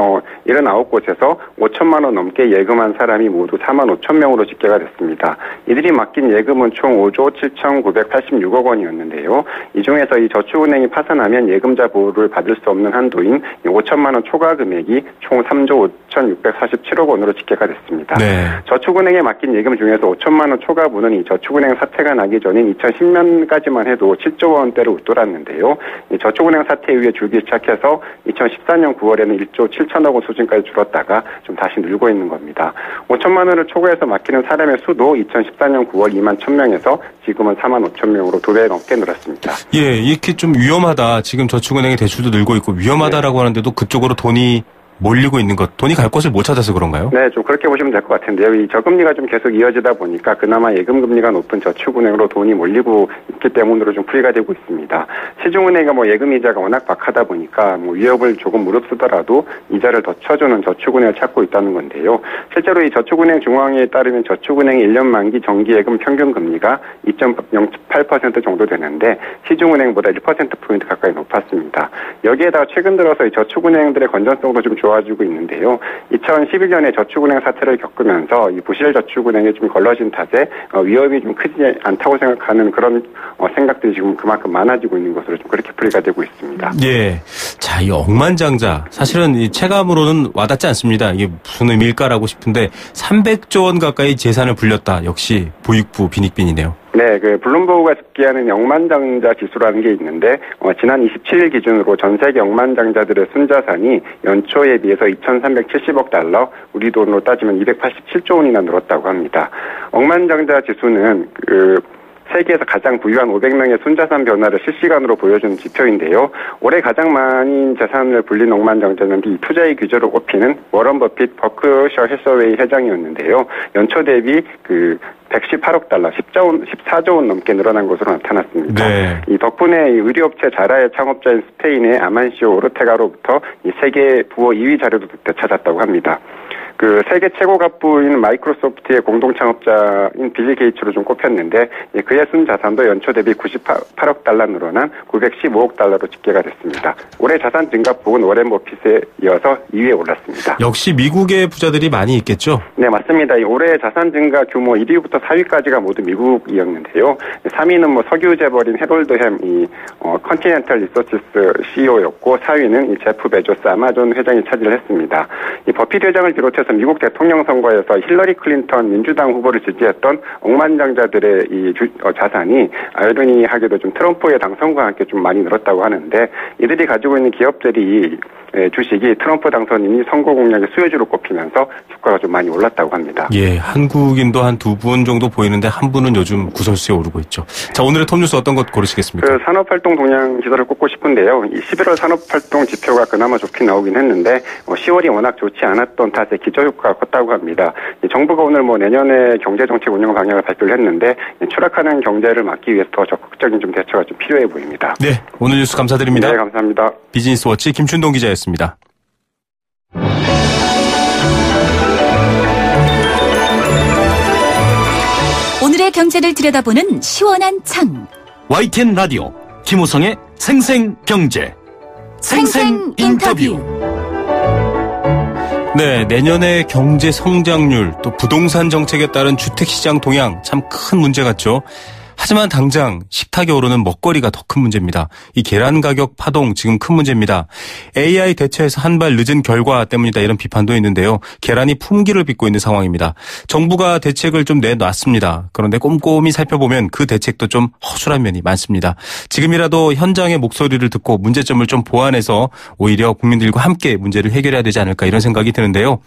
[SPEAKER 7] 79곳에서 5천만 원 넘게 예금한 사람이 모두 4만 5천 명으로 집계가 됐습니다. 이들이 맡긴 예금은 총 5조 7,986억 원이었는데요. 이 중에서 이 저축은행이 파산하면 예금자 보호를 받을 수 없는 한도인 5천만 원 초과 금액이 총 3조 5,647억 원으로 집계가 됐습니다.
[SPEAKER 2] 네.
[SPEAKER 7] 저축은행에 맡긴 예금 중에서 5천만 원 초과분은 이 저축은행 사태가 나기 전인 2010년까지만 해도 7조 원대를 웃돌았는데요. 이 저축은행 사태 이후에 줄기 시작해서 2014년 9월에는 1조 7천억 원 수준까지 줄었다가 좀 다시 늘고 있는 겁니다. 5천만 원을 초과해서 맡기는 사람의 수도 2014년 9월 2만 1,000명에서 지금은 4만 5천 명으로 2배 넘게 늘었습니다.
[SPEAKER 2] 예, 이렇게 좀 위험하다. 지금 저축은행의 대출도 늘고 있고 위험하다라고 하는데도 그쪽으로 돈이 몰리고 있는 것, 돈이 갈 곳을 못 찾아서 그런가요?
[SPEAKER 7] 네, 좀 그렇게 보시면 될 것 같은데요. 이 저금리가 좀 계속 이어지다 보니까 그나마 예금금리가 높은 저축은행으로 돈이 몰리고 있기 때문으로 좀 풀이가 되고 있습니다. 시중은행이 예금이자가 워낙 박하다 보니까 위협을 조금 무릅쓰더라도 이자를 더 쳐주는 저축은행을 찾고 있다는 건데요. 실제로 이 저축은행 중앙회에 따르면 저축은행의 1년 만기 정기예금 평균 금리가 2.08% 정도 되는데 시중은행보다 1%포인트 가까이 높았습니다. 여기에다가 최근 들어서 이 저축은행들의 건전성도 좀 도와주고 있는데요. 2011년에 저축은행 사태를 겪으면서 이 부실 저축은행이 좀 걸러진 탓에 위험이 좀 크지 않다고 생각하는 그런 생각들이 지금 그만큼 많아지고 있는 것으로 좀 그렇게 풀이가 되고 있습니다.
[SPEAKER 2] 예. 자, 이 억만장자. 사실은 이 체감으로는 와닿지 않습니다. 이게 무슨 의미일까라고 싶은데 300조 원 가까이 재산을 불렸다. 역시 보육부 빈익빈이네요.
[SPEAKER 7] 네, 블룸버그가 집계하는 억만장자 지수라는 게 있는데 지난 27일 기준으로 전 세계 억만장자들의 순자산이 연초에 비해서 2,370억 달러, 우리 돈으로 따지면 287조 원이나 늘었다고 합니다. 억만장자 지수는 세계에서 가장 부유한 500명의 순자산 변화를 실시간으로 보여주는 지표인데요. 올해 가장 많은 재산을 불린 억만장자는 이 투자의 귀재로 꼽히는 워런 버핏 버크셔 해서웨이 회장이었는데요. 연초 대비 118억 달러, 14조 원 넘게 늘어난 것으로 나타났습니다.
[SPEAKER 2] 네.
[SPEAKER 7] 이 덕분에 이 의류업체 자라의 창업자인 스페인의 아만시오 오르테가로부터 이 세계 부호 2위 자료도 되찾았다고 합니다. 세계 최고 갑부인 마이크로소프트의 공동 창업자인 빌리 게이츠로 좀 꼽혔는데 그의 순자산도 연초 대비 98억 달러 늘어난 915억 달러로 집계가 됐습니다. 올해 자산 증가폭은 워렌 버핏에 이어서 2위에 올랐습니다.
[SPEAKER 2] 역시 미국의 부자들이 많이 있겠죠?
[SPEAKER 7] 네, 맞습니다. 올해 자산 증가 규모 1위부터 4위까지가 모두 미국이었는데요. 3위는 석유 재벌인 해롤드 햄, 컨티넨탈 리서치스 CEO였고 4위는 제프 베조스 아마존 회장이 차지를 했습니다. 이 버핏 회장을 비롯해서 미국 대통령 선거에서 힐러리 클린턴 민주당 후보를 지지했던 억만장자들의 이 자산이 아이러니하게도 좀 트럼프의 당선과 함께 좀 많이 늘었다고 하는데 이들이 가지고 있는 기업들이 주식이 트럼프 당선인이 선거 공약의 수혜주로 꼽히면서 주가가 좀 많이 올랐다고 합니다.
[SPEAKER 2] 예, 한국인도 한 2분 정도 보이는데 한 분은 요즘 구설수에 오르고 있죠. 자, 오늘의 톱뉴스 어떤 것 고르시겠습니까?
[SPEAKER 7] 산업활동 동향 지수를 꼽고 싶은데요. 11월 산업활동 지표가 그나마 좋게 나오긴 했는데 10월이 워낙 좋지 않았던 탓에 기저효과가 컸다고 합니다. 정부가 오늘 내년에 경제정책 운영 방향을 발표를 했는데 추락하는 경제를 막기 위해서 더 적극적인 좀 대처가 좀 필요해 보입니다.
[SPEAKER 2] 네, 오늘 뉴스 감사드립니다.
[SPEAKER 7] 네, 감사합니다.
[SPEAKER 2] 비즈니스워치 김춘동 기자였습니다.
[SPEAKER 1] 오늘의 경제를 들여다보는 시원한 창.
[SPEAKER 3] YTN 라디오 김우성의 생생경제
[SPEAKER 1] 생생 인터뷰.
[SPEAKER 2] 네, 내년의 경제 성장률 또 부동산 정책에 따른 주택시장 동향 참 큰 문제 같죠. 하지만 당장 식탁에 오르는 먹거리가 더 큰 문제입니다. 이 계란 가격 파동 지금 큰 문제입니다. AI 대처에서 한 발 늦은 결과 때문이다 이런 비판도 있는데요. 계란이 품귀를 빚고 있는 상황입니다. 정부가 대책을 좀 내놨습니다. 그런데 꼼꼼히 살펴보면 그 대책도 좀 허술한 면이 많습니다. 지금이라도 현장의 목소리를 듣고 문제점을 좀 보완해서 오히려 국민들과 함께 문제를 해결해야 되지 않을까 이런 생각이 드는데요.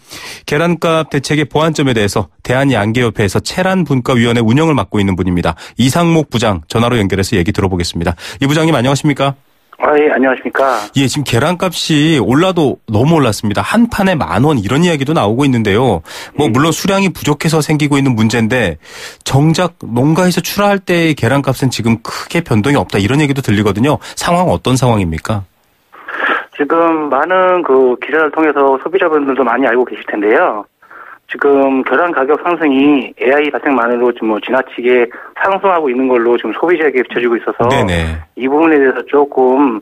[SPEAKER 2] 계란값 대책의 보완점에 대해서 대한양계협회에서 체란분과위원회 운영을 맡고 있는 분입니다. 이상목 부장 전화로 연결해서 얘기 들어보겠습니다. 이 부장님 안녕하십니까?
[SPEAKER 8] 예, 안녕하십니까? 예,
[SPEAKER 2] 지금 계란값이 올라도 너무 올랐습니다. 한 판에 10,000원 이런 이야기도 나오고 있는데요. 물론 수량이 부족해서 생기고 있는 문제인데 정작 농가에서 출하할 때의 계란값은 지금 크게 변동이 없다 이런 얘기도 들리거든요. 상황 어떤 상황입니까?
[SPEAKER 8] 지금 많은 기사를 통해서 소비자분들도 많이 알고 계실 텐데요. 지금 계란 가격 상승이 AI 발생만으로 좀 지나치게 상승하고 있는 걸로 지금 소비자에게 비춰지고 있어서
[SPEAKER 2] 네네.
[SPEAKER 8] 이 부분에 대해서 조금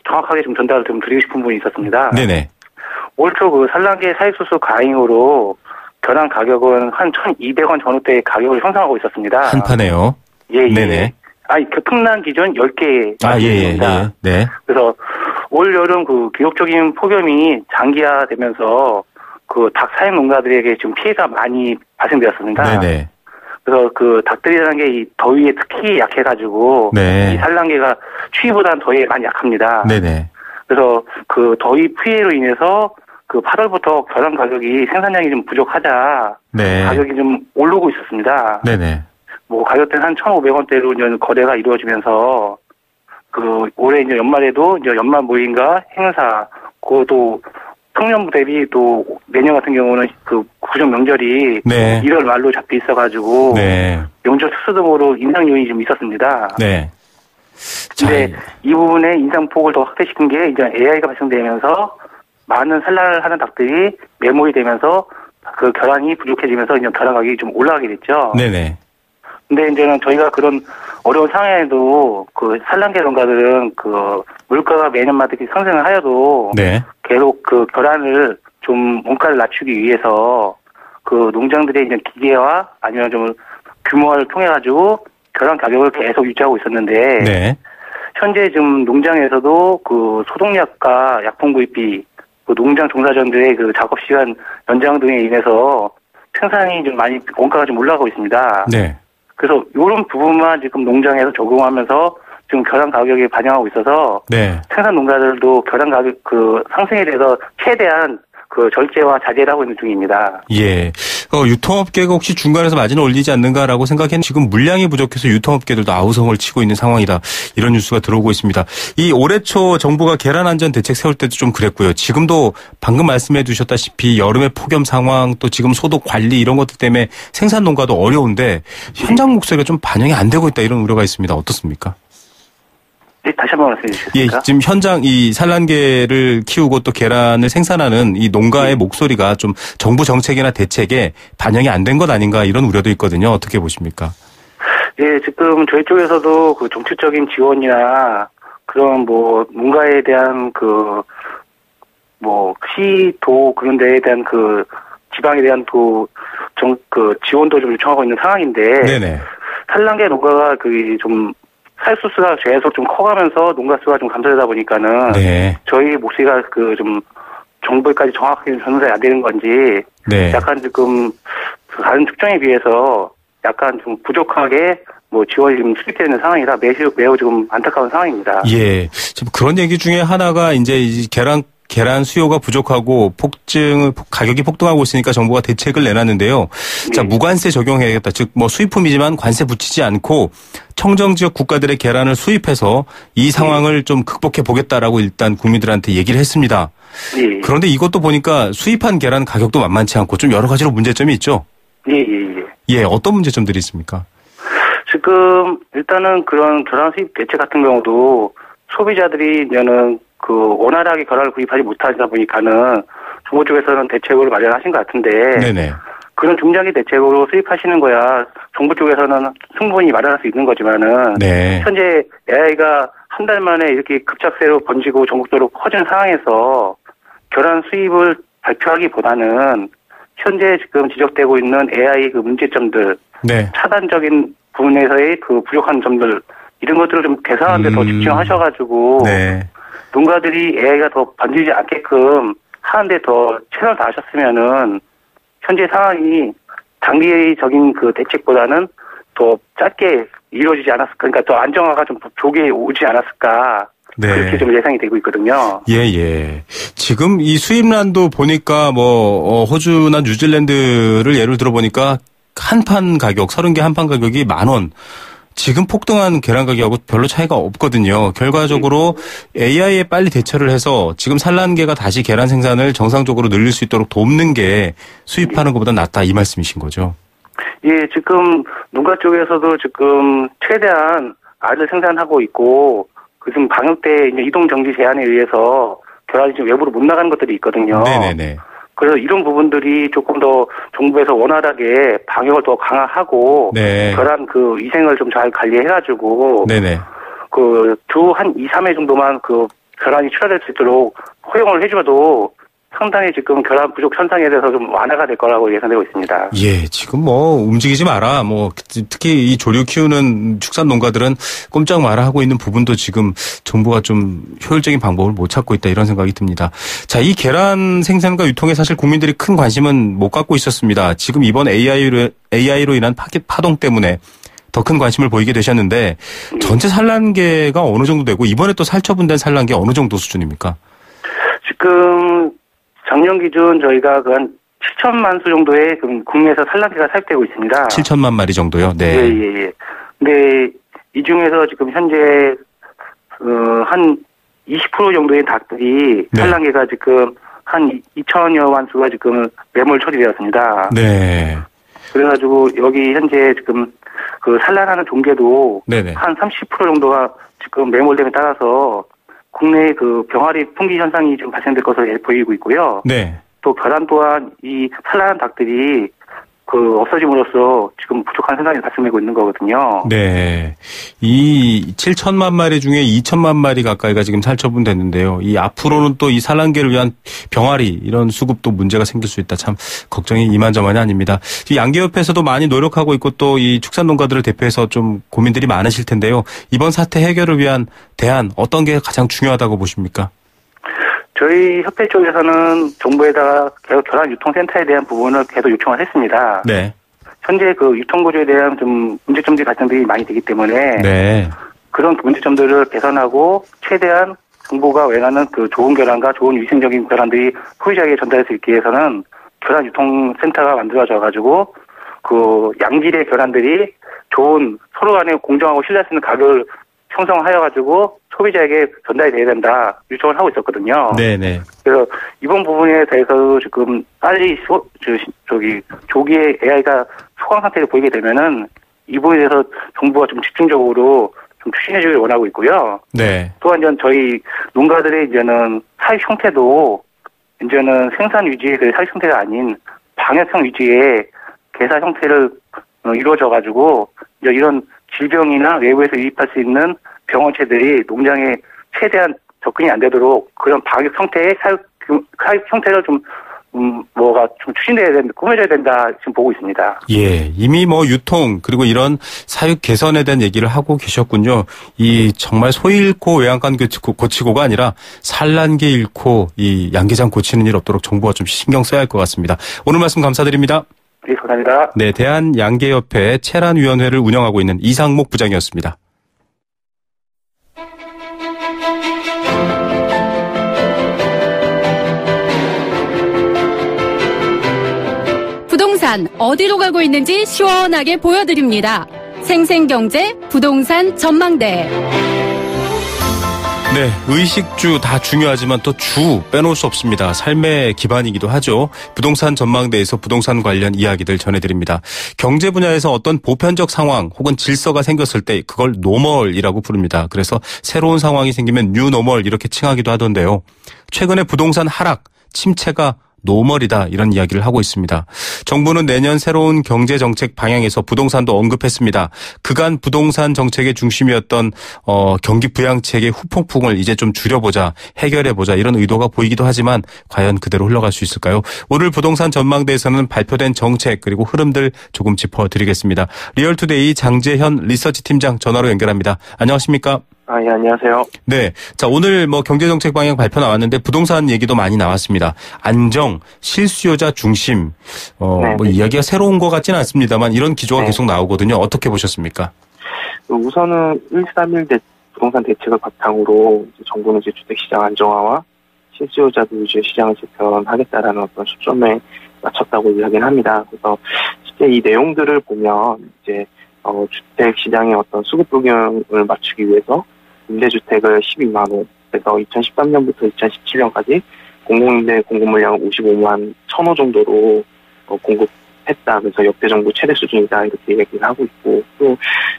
[SPEAKER 8] 정확하게 좀 전달을 좀 드리고 싶은 부분이 있었습니다.
[SPEAKER 2] 네네.
[SPEAKER 8] 올 초 산란계 사익수수 가잉으로 계란 가격은 한 1,200원 전후대의 가격을 형성하고 있었습니다.
[SPEAKER 2] 한 판에요?
[SPEAKER 8] 예.
[SPEAKER 2] 네네.
[SPEAKER 8] 풍란 기준 10개.
[SPEAKER 2] 예. 네.
[SPEAKER 8] 그래서 올 여름 기록적인 폭염이 장기화되면서 닭 사육 농가들에게 지금 피해가 많이 발생되었습니다.
[SPEAKER 2] 네네.
[SPEAKER 8] 그래서 닭들이라는 게 이 더위에 특히 약해가지고
[SPEAKER 2] 네.
[SPEAKER 8] 이 산란계가 추위보다는 더위에 많이 약합니다.
[SPEAKER 2] 네네.
[SPEAKER 8] 그래서 더위 피해로 인해서 8월부터 계란 가격이 생산량이 좀 부족하자
[SPEAKER 2] 네.
[SPEAKER 8] 가격이 좀 오르고 있었습니다.
[SPEAKER 2] 네네.
[SPEAKER 8] 가격대는 한 1,500원대로 이제 거래가 이루어지면서 올해 이제 연말에도 이제 연말 모임과 행사 그것도 평년 대비 또 내년 같은 경우는 구정 명절이
[SPEAKER 2] 네.
[SPEAKER 8] 1월 말로 잡혀 있어가지고
[SPEAKER 2] 네.
[SPEAKER 8] 명절 특수 등으로 인상 요인이 좀 있었습니다.
[SPEAKER 2] 네.
[SPEAKER 8] 근데 이 부분에 인상폭을 더 확대시킨 게 이제 AI가 발생되면서 많은 산란을 하는 닭들이 매몰이 되면서 계란이 부족해지면서 이제 계란 가격이 좀 올라가게 됐죠.
[SPEAKER 2] 네네.
[SPEAKER 8] 근데 이제는 저희가 그런 어려운 상황에도 그 산란계 농가들은 그 물가가 매년마다 이렇게 상승을 하여도
[SPEAKER 2] 네.
[SPEAKER 8] 계속 그 결란을 좀 원가를 낮추기 위해서 그 농장들의 이제 기계화 아니면 좀 규모화를 통해 가지고 결란 가격을 계속 유지하고 있었는데
[SPEAKER 2] 네.
[SPEAKER 8] 현재 지금 농장에서도 그 소독약과 약품 구입비, 그 농장 종사자들의 그 작업 시간 연장 등에 인해서 생산이 좀 많이 원가가 좀 올라가고 있습니다.
[SPEAKER 2] 네.
[SPEAKER 8] 그래서 이런 부분만 지금 농장에서 적용하면서 지금 결란 가격에 반영하고 있어서
[SPEAKER 2] 네.
[SPEAKER 8] 생산 농가들도 결란 가격 그 상승에 대해서 최대한 그 절제와 자제를 하고 있는 중입니다.
[SPEAKER 2] 예. 유통업계가 혹시 중간에서 마진을 올리지 않는가라고 생각했는데 지금 물량이 부족해서 유통업계들도 아우성을 치고 있는 상황이다. 이런 뉴스가 들어오고 있습니다. 이 올해 초 정부가 계란 안전 대책 세울 때도 좀 그랬고요. 지금도 방금 말씀해 주셨다시피 여름의 폭염 상황 또 지금 소독 관리 이런 것들 때문에 생산 농가도 어려운데 현장 목소리가 좀 반영이 안 되고 있다 이런 우려가 있습니다. 어떻습니까?
[SPEAKER 8] 네, 다시 한번 말씀해 주시겠습니까?
[SPEAKER 2] 예, 지금 현장 이 산란계를 키우고 또 계란을 생산하는 이 농가의 목소리가 좀 정부 정책이나 대책에 반영이 안 된 것 아닌가 이런 우려도 있거든요. 어떻게 보십니까?
[SPEAKER 8] 예, 지금 저희 쪽에서도 그 정책적인 지원이나 그런 뭐 농가에 대한 그 뭐 시도 그런 데에 대한 그 지방에 대한 그 지원도 좀 요청하고 있는 상황인데
[SPEAKER 2] 네네.
[SPEAKER 8] 산란계 농가가 그 좀 살수수가 계속 좀 커가면서 농가 수가 좀 감소되다 보니까는
[SPEAKER 2] 네.
[SPEAKER 8] 저희 목소리가 그 좀 정부에까지 정확하게 전달이 안 되는 건지
[SPEAKER 2] 네.
[SPEAKER 8] 약간 지금 다른 특정에 비해서 약간 좀 부족하게 뭐 지원이 좀 수립되는 상황이라 매우 좀 안타까운 상황입니다.
[SPEAKER 2] 예. 지금 그런 얘기 중에 하나가 이제 계란 수요가 부족하고 가격이 폭등하고 있으니까 정부가 대책을 내놨는데요. 자, 무관세 적용해야겠다. 즉, 뭐 수입품이지만 관세 붙이지 않고 청정 지역 국가들의 계란을 수입해서 이 상황을 좀 극복해 보겠다라고 일단 국민들한테 얘기를 했습니다.
[SPEAKER 8] 예.
[SPEAKER 2] 그런데 이것도 보니까 수입한 계란 가격도 만만치 않고 좀 여러 가지로 문제점이 있죠.
[SPEAKER 8] 예.
[SPEAKER 2] 예, 어떤 문제점들이 있습니까?
[SPEAKER 8] 지금 일단은 그런 계란 수입 대책 같은 경우도 소비자들이 이제는 그 원활하게 계란을 구입하지 못하다 보니까는 정부 쪽에서는 대책을 마련하신 것 같은데
[SPEAKER 2] 네네.
[SPEAKER 8] 그런 중장기 대책으로 수입하시는 거야 정부 쪽에서는 충분히 마련할 수 있는 거지만은
[SPEAKER 2] 네.
[SPEAKER 8] 현재 AI가 한 달 만에 이렇게 급작세로 번지고 전국적으로 퍼진 상황에서 계란 수입을 발표하기보다는 현재 지금 지적되고 있는 AI 그 문제점들,
[SPEAKER 2] 네.
[SPEAKER 8] 차단적인 부분에서의 그 부족한 점들 이런 것들을 좀 개선하는 데 더 집중하셔가지고
[SPEAKER 2] 네.
[SPEAKER 8] 농가들이 AI가 더 번지지 않게끔 하는데 더 최선을 다하셨으면은 현재 상황이 단기적인 그 대책보다는 더 짧게 이루어지지 않았을까, 그러니까 더 안정화가 좀 조기에 오지 않았을까.
[SPEAKER 2] 네.
[SPEAKER 8] 그렇게 좀 예상이 되고 있거든요.
[SPEAKER 2] 예. 지금 이 수입란도 보니까 호주나 뉴질랜드를 예를 들어 보니까 한 판 가격, 30개 한 판 가격이 10,000원. 지금 폭등한 계란 가격하고 별로 차이가 없거든요. 결과적으로 AI에 빨리 대처를 해서 지금 산란계가 다시 계란 생산을 정상적으로 늘릴 수 있도록 돕는 게 수입하는 것보다 낫다 이 말씀이신 거죠?
[SPEAKER 8] 예, 지금 농가 쪽에서도 지금 최대한 알을 생산하고 있고 지금 방역 때 이제 이동 정지 제한에 의해서 계란이 지금 외부로 못 나가는 것들이 있거든요.
[SPEAKER 2] 네네네.
[SPEAKER 8] 그래서 이런 부분들이 조금 더 정부에서 원활하게 방역을 더 강화하고
[SPEAKER 2] 네.
[SPEAKER 8] 계란 그 위생을 좀 잘 관리해가지고
[SPEAKER 2] 네네.
[SPEAKER 8] 그 주 한 2, 3회 정도만 그 계란이 출하될 수 있도록 허용을 해줘도 상당히 지금 계란 부족 현상에 대해서 좀 완화가 될 거라고 예상되고 있습니다.
[SPEAKER 2] 예, 지금 움직이지 마라. 특히 이 조류 키우는 축산 농가들은 꼼짝 마라 하고 있는 부분도 지금 정부가 좀 효율적인 방법을 못 찾고 있다 이런 생각이 듭니다. 자, 이 계란 생산과 유통에 사실 국민들이 큰 관심은 못 갖고 있었습니다. 지금 이번 AI로 인한 파동 때문에 더 큰 관심을 보이게 되셨는데 전체 산란계가 어느 정도 되고 이번에 또 살처분된 산란계 어느 정도 수준입니까?
[SPEAKER 8] 지금 작년 기준 저희가 한 7천만 수 정도의 국내에서 산란계가 사육되고 있습니다.
[SPEAKER 2] 7천만 마리 정도요? 네.
[SPEAKER 8] 예. 근데 이 중에서 지금 현재 한 20% 정도의 닭들이
[SPEAKER 2] 네.
[SPEAKER 8] 산란계가 지금 한 2천여만 수가 지금 매몰 처리되었습니다.
[SPEAKER 2] 네.
[SPEAKER 8] 그래가지고 여기 현재 지금 그 산란하는 종계도
[SPEAKER 2] 네네.
[SPEAKER 8] 한 30% 정도가 지금 매몰됨에 따라서 국내 그 병아리 풍기 현상이 좀 발생될 것으로 보이고 있고요.
[SPEAKER 2] 네.
[SPEAKER 8] 또 계란 또한 이 산란한 닭들이 없어짐으로써 지금 부족한 생산이 발생되고 있는 거거든요.
[SPEAKER 2] 네. 이 7천만 마리 중에 2천만 마리 가까이가 지금 살처분됐는데요. 이 앞으로는 또 이 산란계를 위한 병아리 이런 수급도 문제가 생길 수 있다. 참 걱정이 이만저만이 아닙니다. 양계협회에서도 많이 노력하고 있고 또 이 축산농가들을 대표해서 좀 고민들이 많으실 텐데요. 이번 사태 해결을 위한 대안 어떤 게 가장 중요하다고 보십니까? 저희
[SPEAKER 8] 협회 쪽에서는 정부에다가 계속 결합 유통센터에 대한 부분을 계속 요청을 했습니다.
[SPEAKER 2] 네.
[SPEAKER 8] 현재 그 유통구조에 대한 좀 문제점들이 발생들이 많이 되기 때문에
[SPEAKER 2] 네.
[SPEAKER 8] 그런 문제점들을 개선하고 최대한 정부가 원하는 그 좋은 결함과 좋은 위생적인 결함들이 소비자에게 전달할 수 있기 위해서는 결합 유통센터가 만들어져가지고 그 양질의 결함들이 좋은 서로 간에 공정하고 신뢰할 수 있는 가격을 형성하여가지고 소비자에게 전달이 돼야 된다 요청을 하고 있었거든요.
[SPEAKER 2] 네네.
[SPEAKER 8] 그래서 이번 부분에 대해서 지금 빨리 조기에 AI가 소강 상태를 보이게 되면은 이 부분에 대해서 정부가 좀 집중적으로 좀 추진해주길 원하고 있고요.
[SPEAKER 2] 네.
[SPEAKER 8] 또한 저희 농가들의 이제는 사육 형태도 이제는 생산 위주의 그 사육 형태가 아닌 방역형 위주의 개사 형태를 이루어져가지고 이런 질병이나 외부에서 유입할 수 있는 병원체들이 농장에 최대한 접근이 안 되도록 그런 방역 형태의 사육 형태를 좀 추진돼야 된다, 꾸며져야 된다 지금 보고 있습니다.
[SPEAKER 2] 예, 이미 유통 그리고 이런 사육 개선에 대한 얘기를 하고 계셨군요. 이 정말 소 잃고 외양간 고치고가 아니라 산란계 잃고 이 양계장 고치는 일 없도록 정부가 좀 신경 써야 할 것 같습니다. 오늘 말씀 감사드립니다.
[SPEAKER 8] 네, 감사합니다.
[SPEAKER 2] 네, 대한양계협회 체란위원회를 운영하고 있는 이상목 부장이었습니다.
[SPEAKER 9] 부동산 어디로 가고 있는지 시원하게 보여드립니다. 생생경제 부동산 전망대.
[SPEAKER 2] 네, 의식주 다 중요하지만 또 주 빼놓을 수 없습니다. 삶의 기반이기도 하죠. 부동산 전망대에서 부동산 관련 이야기들 전해드립니다. 경제 분야에서 어떤 보편적 상황 혹은 질서가 생겼을 때 그걸 노멀이라고 부릅니다. 그래서 새로운 상황이 생기면 뉴노멀 이렇게 칭하기도 하던데요. 최근에 부동산 하락, 침체가 노멀이다 이런 이야기를 하고 있습니다. 정부는 내년 새로운 경제정책 방향에서 부동산도 언급했습니다. 그간 부동산 정책의 중심이었던 경기 부양책의 후폭풍을 이제 좀 줄여보자, 해결해보자 이런 의도가 보이기도 하지만 과연 그대로 흘러갈 수 있을까요? 오늘 부동산 전망대에서는 발표된 정책 그리고 흐름들 조금 짚어드리겠습니다. 리얼투데이 장재현 리서치팀장 전화로 연결합니다. 안녕하십니까?
[SPEAKER 10] 예, 안녕하세요.
[SPEAKER 2] 네. 자, 오늘 경제정책 방향 발표 나왔는데 부동산 얘기도 많이 나왔습니다. 안정, 실수요자 중심, 이야기가 새로운 것 같지는 않습니다만 이런 기조가 계속 나오거든요. 어떻게 보셨습니까?
[SPEAKER 10] 우선은 131 부동산 대책을 바탕으로 정부는 주택시장 안정화와 실수요자들 위주의 시장을 재편하겠다라는 어떤 초점에 맞췄다고 이야기를 합니다. 그래서 실제 이 내용들을 보면 주택시장의 어떤 수급 불균형을 맞추기 위해서 임대주택을 12만 호, 그래서 2013년부터 2017년까지 공공임대 공급 물량을 55만 1,000호 정도로 공급했다. 그래서 역대 정부 최대 수준이다. 이렇게 얘기를 하고 있고, 또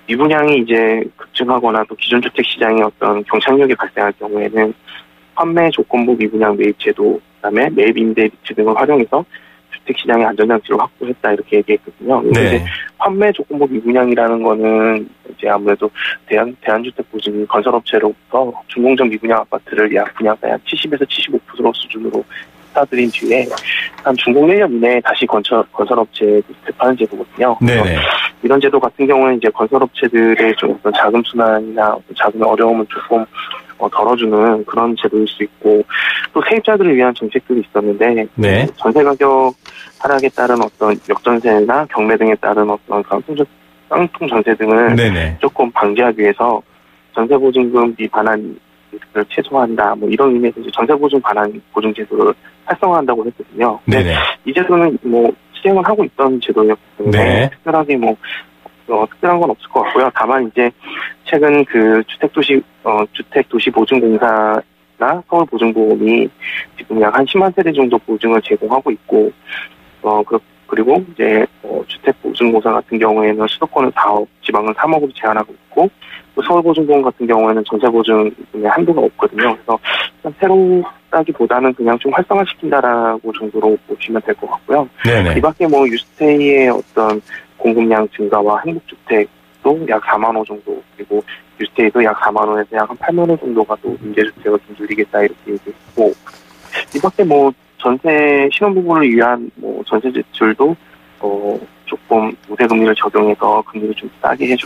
[SPEAKER 10] 미분양이 급증하거나 또 기존 주택 시장에 어떤 경착력이 발생할 경우에는 판매 조건부 미분양 매입 제도, 그다음에 매입 임대 리츠 등을 활용해서 주택 시장의 안전장치를 확보했다 이렇게 얘기했거든요.
[SPEAKER 2] 네.
[SPEAKER 10] 판매 조건부 미분양이라는 거는 아무래도 대한주택보증 건설업체로부터 준공정 미분양 아파트를 약 분양가의 한 70에서 75% 수준으로 사들인 뒤에 한 준공 1년 이내에 다시 건설업체에 대파는 제도거든요.
[SPEAKER 2] 네.
[SPEAKER 10] 이런 제도 같은 경우는 전세업체들의 좀 어떤 자금 순환이나 어떤 자금의 어려움을 조금 덜어주는 그런 제도일 수 있고, 또 세입자들을 위한 정책들이 있었는데,
[SPEAKER 2] 네.
[SPEAKER 10] 전세 가격 하락에 따른 어떤 역전세나 경매 등에 따른 어떤 깡통 전세 등을 조금 방지하기 위해서 전세보증금비 반환을 최소화한다, 이런 의미에서 전세보증 반환 보증 제도를 활성화한다고 했거든요.
[SPEAKER 2] 네네.
[SPEAKER 10] 이 제도는 시행을 하고 있던 제도였기 때문에 특별하게 특별한 건 없을 것 같고요. 다만 최근 주택도시보증공사나 서울보증보험이 지금 약 한 10만 세대 정도 보증을 제공하고 있고, 그리고 주택보증공사 같은 경우에는 수도권은 4억, 지방은 3억으로 제한하고 있고, 또 서울보증보험 같은 경우에는 전세보증의 한도가 없거든요. 그래서 새롭다는 주택이라기보다는 그냥 좀 활성화시킨다라고 정도로 보시면 될 것 같고요.
[SPEAKER 2] 네네.
[SPEAKER 10] 이 밖에 뭐 유스테이의 어떤 공급량 증가와 행복주택도 약 4만 호 정도, 그리고 유스테이도 약 4만 호에서 약 한 8만 호 정도가 또 임대주택을 좀 늘리겠다 이렇게 얘기했고, 이 밖에 뭐 전세 신혼부부를 위한 뭐 전세 대출도 조금 우대금리를 적용해서 금리를 좀 싸게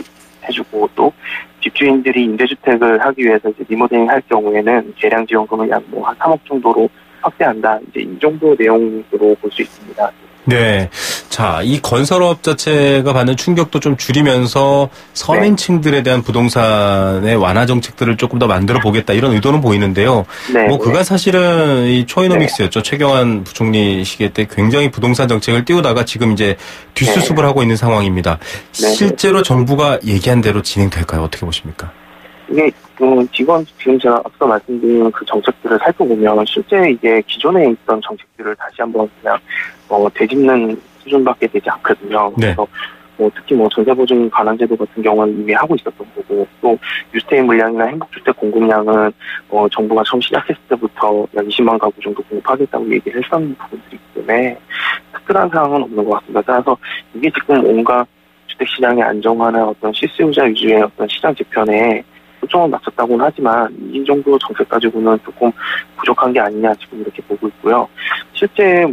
[SPEAKER 10] 해주고, 또 집주인들이 임대주택을 하기 위해서 이제 리모델링 할 경우에는 계량 지원금을 약 뭐 한 3억 정도로 확대한다. 이제 이 정도 내용으로 볼 수 있습니다.
[SPEAKER 2] 네. 자, 이 건설업 자체가 받는 충격도 좀 줄이면서 서민층들에 대한 부동산의 완화 정책들을 조금 더 만들어 보겠다 이런 의도는 보이는데요.
[SPEAKER 10] 네.
[SPEAKER 2] 뭐 그가 사실은 이 초이노믹스였죠. 최경환 부총리 시기에 때 굉장히 부동산 정책을 띄우다가 지금 이제 뒷수습을 하고 있는 상황입니다. 실제로 정부가 얘기한 대로 진행될까요? 어떻게 보십니까?
[SPEAKER 10] 이게 지금 제가 앞서 말씀드린 그 정책들을 살펴보면 실제 이게 기존에 있던 정책들을 다시 한번 그냥 되짚는 수준밖에 되지 않거든요.
[SPEAKER 2] 네.
[SPEAKER 10] 그래서 특히 전세보증 관한제도 같은 경우는 이미 하고 있었던 거고, 또 유스테이 물량이나 행복주택 공급량은 정부가 처음 시작했을 때부터 약 20만 가구 정도 공급하겠다고 얘기를 했던 부분들이기 때문에 특별한 상황은 없는 것 같습니다. 따라서 이게 지금 뭔가 주택시장의 안정화나 어떤 실수요자 위주의 어떤 시장 재편에 초점을 맞췄다고는 하지만 이 정도 정책 가지고는 조금 부족한 게 아니냐 지금 이렇게 보고 있고요. 실제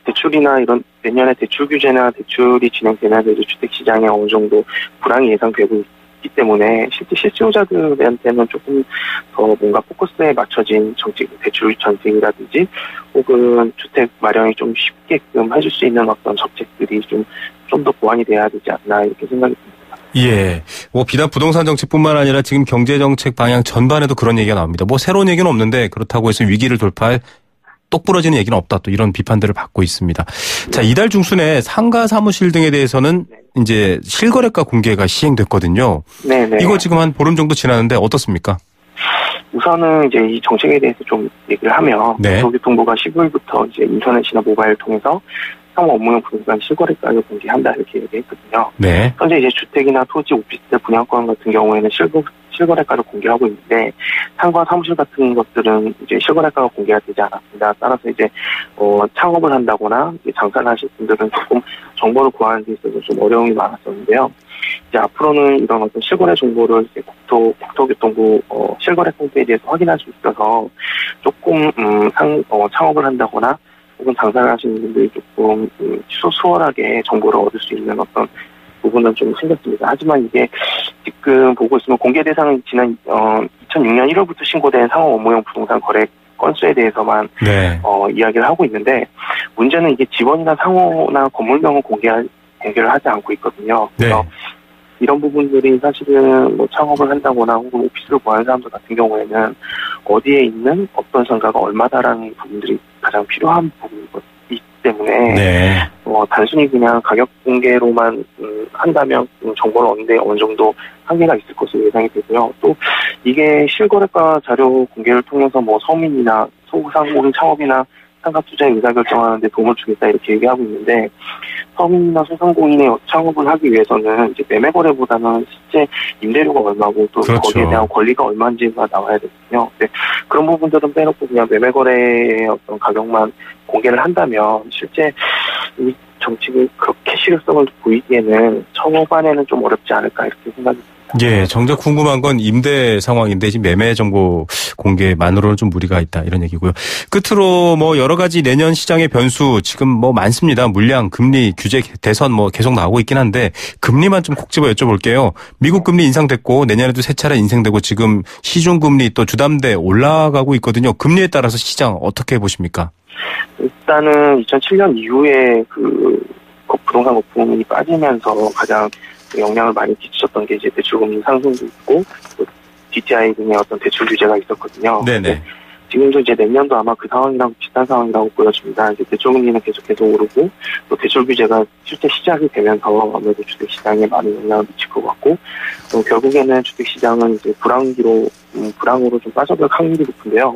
[SPEAKER 10] 대출이나 이런 내년에 대출 규제나 대출이 진행되면서 이제 주택시장에 어느 정도 불황이 예상되고 있기 때문에 실제 실수요자들한테는 조금 더 뭔가 포커스에 맞춰진 정책, 대출 전쟁이라든지 혹은 주택 마련이 좀 쉽게끔 해줄 수 있는 어떤 정책들이 좀 더 보완이 돼야 되지 않나 이렇게 생각이 듭니다.
[SPEAKER 2] 예. 비단 부동산 정책뿐만 아니라 지금 경제 정책 방향 전반에도 그런 얘기가 나옵니다. 새로운 얘기는 없는데 그렇다고 해서 위기를 돌파할 똑 부러지는 얘기는 없다. 또 이런 비판들을 받고 있습니다. 자, 이달 중순에 상가 사무실 등에 대해서는 이제 실거래가 공개가 시행됐거든요.
[SPEAKER 10] 네네.
[SPEAKER 2] 이거 지금 한 보름 정도 지났는데 어떻습니까?
[SPEAKER 10] 우선은 이제 이 정책에 대해서 좀 얘기를 하면, 국토교통부가 15일부터 이제 인터넷이나 모바일을 통해서 상호 업무용 부동산 실거래가를 공개한다 이렇게 얘기했거든요.
[SPEAKER 2] 네.
[SPEAKER 10] 현재 이제 주택이나 토지, 오피스텔 분양권 같은 경우에는 실거래가를 공개하고 있는데 상가 사무실 같은 것들은 이제 실거래가가 공개가 되지 않았습니다. 따라서 이제 창업을 한다거나 이제 장사를 하실 분들은 조금 정보를 구하는 데 있어서 좀 어려움이 많았었는데요. 이제 앞으로는 이런 어떤 실거래 정보를 이제 국토교통부 실거래 홈페이지에서 확인할 수 있어서 조금 창업을 한다거나 혹은 장사를 하시는 분들이 조금 수월하게 정보를 얻을 수 있는 어떤 부분은 좀 생겼습니다. 하지만 이게 지금 보고 있으면 공개 대상은 지난 2006년 1월부터 신고된 상호 업무용 부동산 거래 건수에 대해서만 이야기를 하고 있는데, 문제는 이게 지번이나 상호나 건물명은 공개를 하지 않고 있거든요. 그래서 이런 부분들이 사실은 창업을 한다거나 혹은 오피스를 구하는 사람들 같은 경우에는 어디에 있는 어떤 상가가 얼마다라는 부분들이 가장 필요한 부분이기 때문에 단순히 그냥 가격 공개로만 한다면 정보를 얻는데 어느 정도 한계가 있을 것으로 예상이 되고요. 또 이게 실거래가 자료 공개를 통해서 서민이나 소상 혹은 창업이나 상가 투자에 의사결정하는데 도움을 주겠다 이렇게 얘기하고 있는데, 서민이나 소상공인의 창업을 하기 위해서는 이제 매매거래보다는 실제 임대료가 얼마고 또 거기에 대한 권리가 얼마인지가 나와야 되거든요. 그런 부분들은 빼놓고 그냥 매매거래의 어떤 가격만 공개를 한다면 실제 이 정책이 그렇게 실효성을 보이기에는 초반에는 좀 어렵지 않을까 이렇게 생각이 듭니다.
[SPEAKER 2] 예, 정작 궁금한 건 임대 상황인데 지금 매매 정보 공개만으로는 좀 무리가 있다 이런 얘기고요. 끝으로 여러 가지 내년 시장의 변수 지금 많습니다. 물량, 금리, 규제, 대선 계속 나오고 있긴 한데 금리만 좀 콕 집어 여쭤볼게요. 미국 금리 인상됐고 내년에도 세 차례 인상되고 지금 시중 금리 또 주담대 올라가고 있거든요. 금리에 따라서 시장 어떻게 보십니까?
[SPEAKER 10] 일단은 2007년 이후에 부동산 거품이 빠지면서 가장 영향을 많이 끼쳤던 게 이제 대출금리 상승도 있고 또 DTI 등의 어떤 대출 규제가 있었거든요. 네네. 지금도 이제 내년도 아마 그 상황이랑 비슷한 상황이라고 보여집니다. 이제 대출금리는 계속 오르고 또 대출 규제가 실제 시작이 되면서 아무래도 주택시장에 많은 영향을 미칠 것 같고, 또 결국에는 주택시장은 이제 불황으로 좀 빠져들 확률이 높은데요.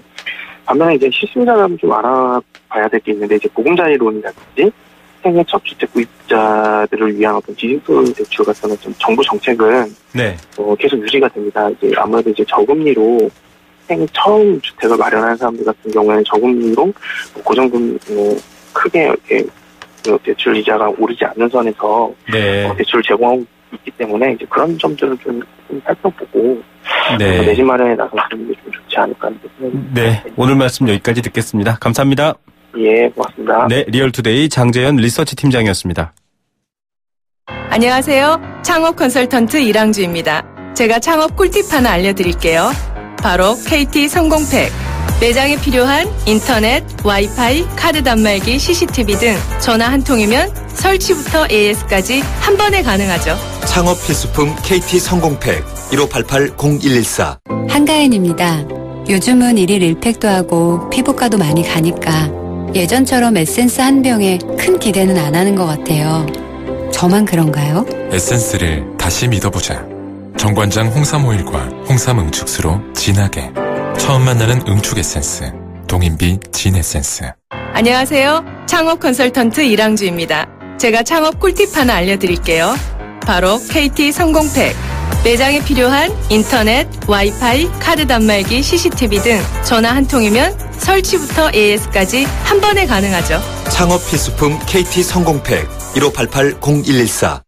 [SPEAKER 10] 반면에 이제 실수요자는 좀 알아봐야 될 게 있는데, 이제 보금자리론이라든지 생애 첫 주택 구입자들을 위한 어떤 지식소유 대출 같은 좀 정부 정책은 계속 유지가 됩니다. 이제 아무래도 이제 저금리로 생애 처음 주택을 마련하는 사람들 같은 경우에는 저금리로 고정금리 크게 이렇게 대출 이자가 오르지 않는 선에서
[SPEAKER 2] 네.
[SPEAKER 10] 대출을 제공하고 있기 때문에 이제 그런 점들을 좀 살펴보고
[SPEAKER 2] 네.
[SPEAKER 10] 내 집 마련에 나서는 게 좀 좋지 않을까 하는 생각이
[SPEAKER 2] 네. 오늘 말씀 여기까지 듣겠습니다. 감사합니다.
[SPEAKER 10] 예, 고맙습니다.
[SPEAKER 2] 네, 리얼투데이 장재현 리서치 팀장이었습니다.
[SPEAKER 11] 안녕하세요. 창업 컨설턴트 이랑주입니다. 제가 창업 꿀팁 하나 알려드릴게요. 바로 KT 성공팩. 매장에 필요한 인터넷, 와이파이, 카드 단말기, CCTV 등 전화 한 통이면 설치부터 AS까지 한 번에 가능하죠.
[SPEAKER 12] 창업 필수품 KT 성공팩 1588-0114.
[SPEAKER 13] 한가인입니다. 요즘은 1일 1팩도 하고 피부과도 많이 가니까 예전처럼 에센스 한 병에 큰 기대는 안 하는 것 같아요. 저만 그런가요?
[SPEAKER 14] 에센스를 다시 믿어보자. 정관장 홍삼 오일과 홍삼 응축수로 진하게. 처음 만나는 응축 에센스. 동인비 진 에센스.
[SPEAKER 11] 안녕하세요. 창업 컨설턴트 이랑주입니다. 제가 창업 꿀팁 하나 알려드릴게요. 바로 KT 성공팩. 매장에 필요한 인터넷, 와이파이, 카드 단말기, CCTV 등 전화 한 통이면 설치부터 AS까지 한 번에 가능하죠.
[SPEAKER 12] 창업 필수품 KT 성공팩 1588-0114.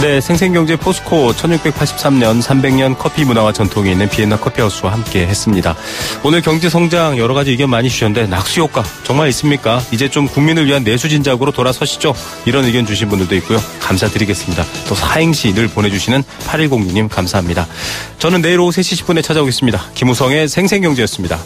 [SPEAKER 2] 네, 생생경제 포스코 1683년 300년 커피 문화와 전통이 있는 비엔나 커피하우스와 함께 했습니다. 오늘 경제 성장 여러 가지 의견 많이 주셨는데 낙수 효과 정말 있습니까? 이제 좀 국민을 위한 내수 진작으로 돌아서시죠. 이런 의견 주신 분들도 있고요. 감사드리겠습니다. 또 사행시 늘 보내주시는 8106님 감사합니다. 저는 내일 오후 3시 10분에 찾아오겠습니다. 김우성의 생생경제였습니다.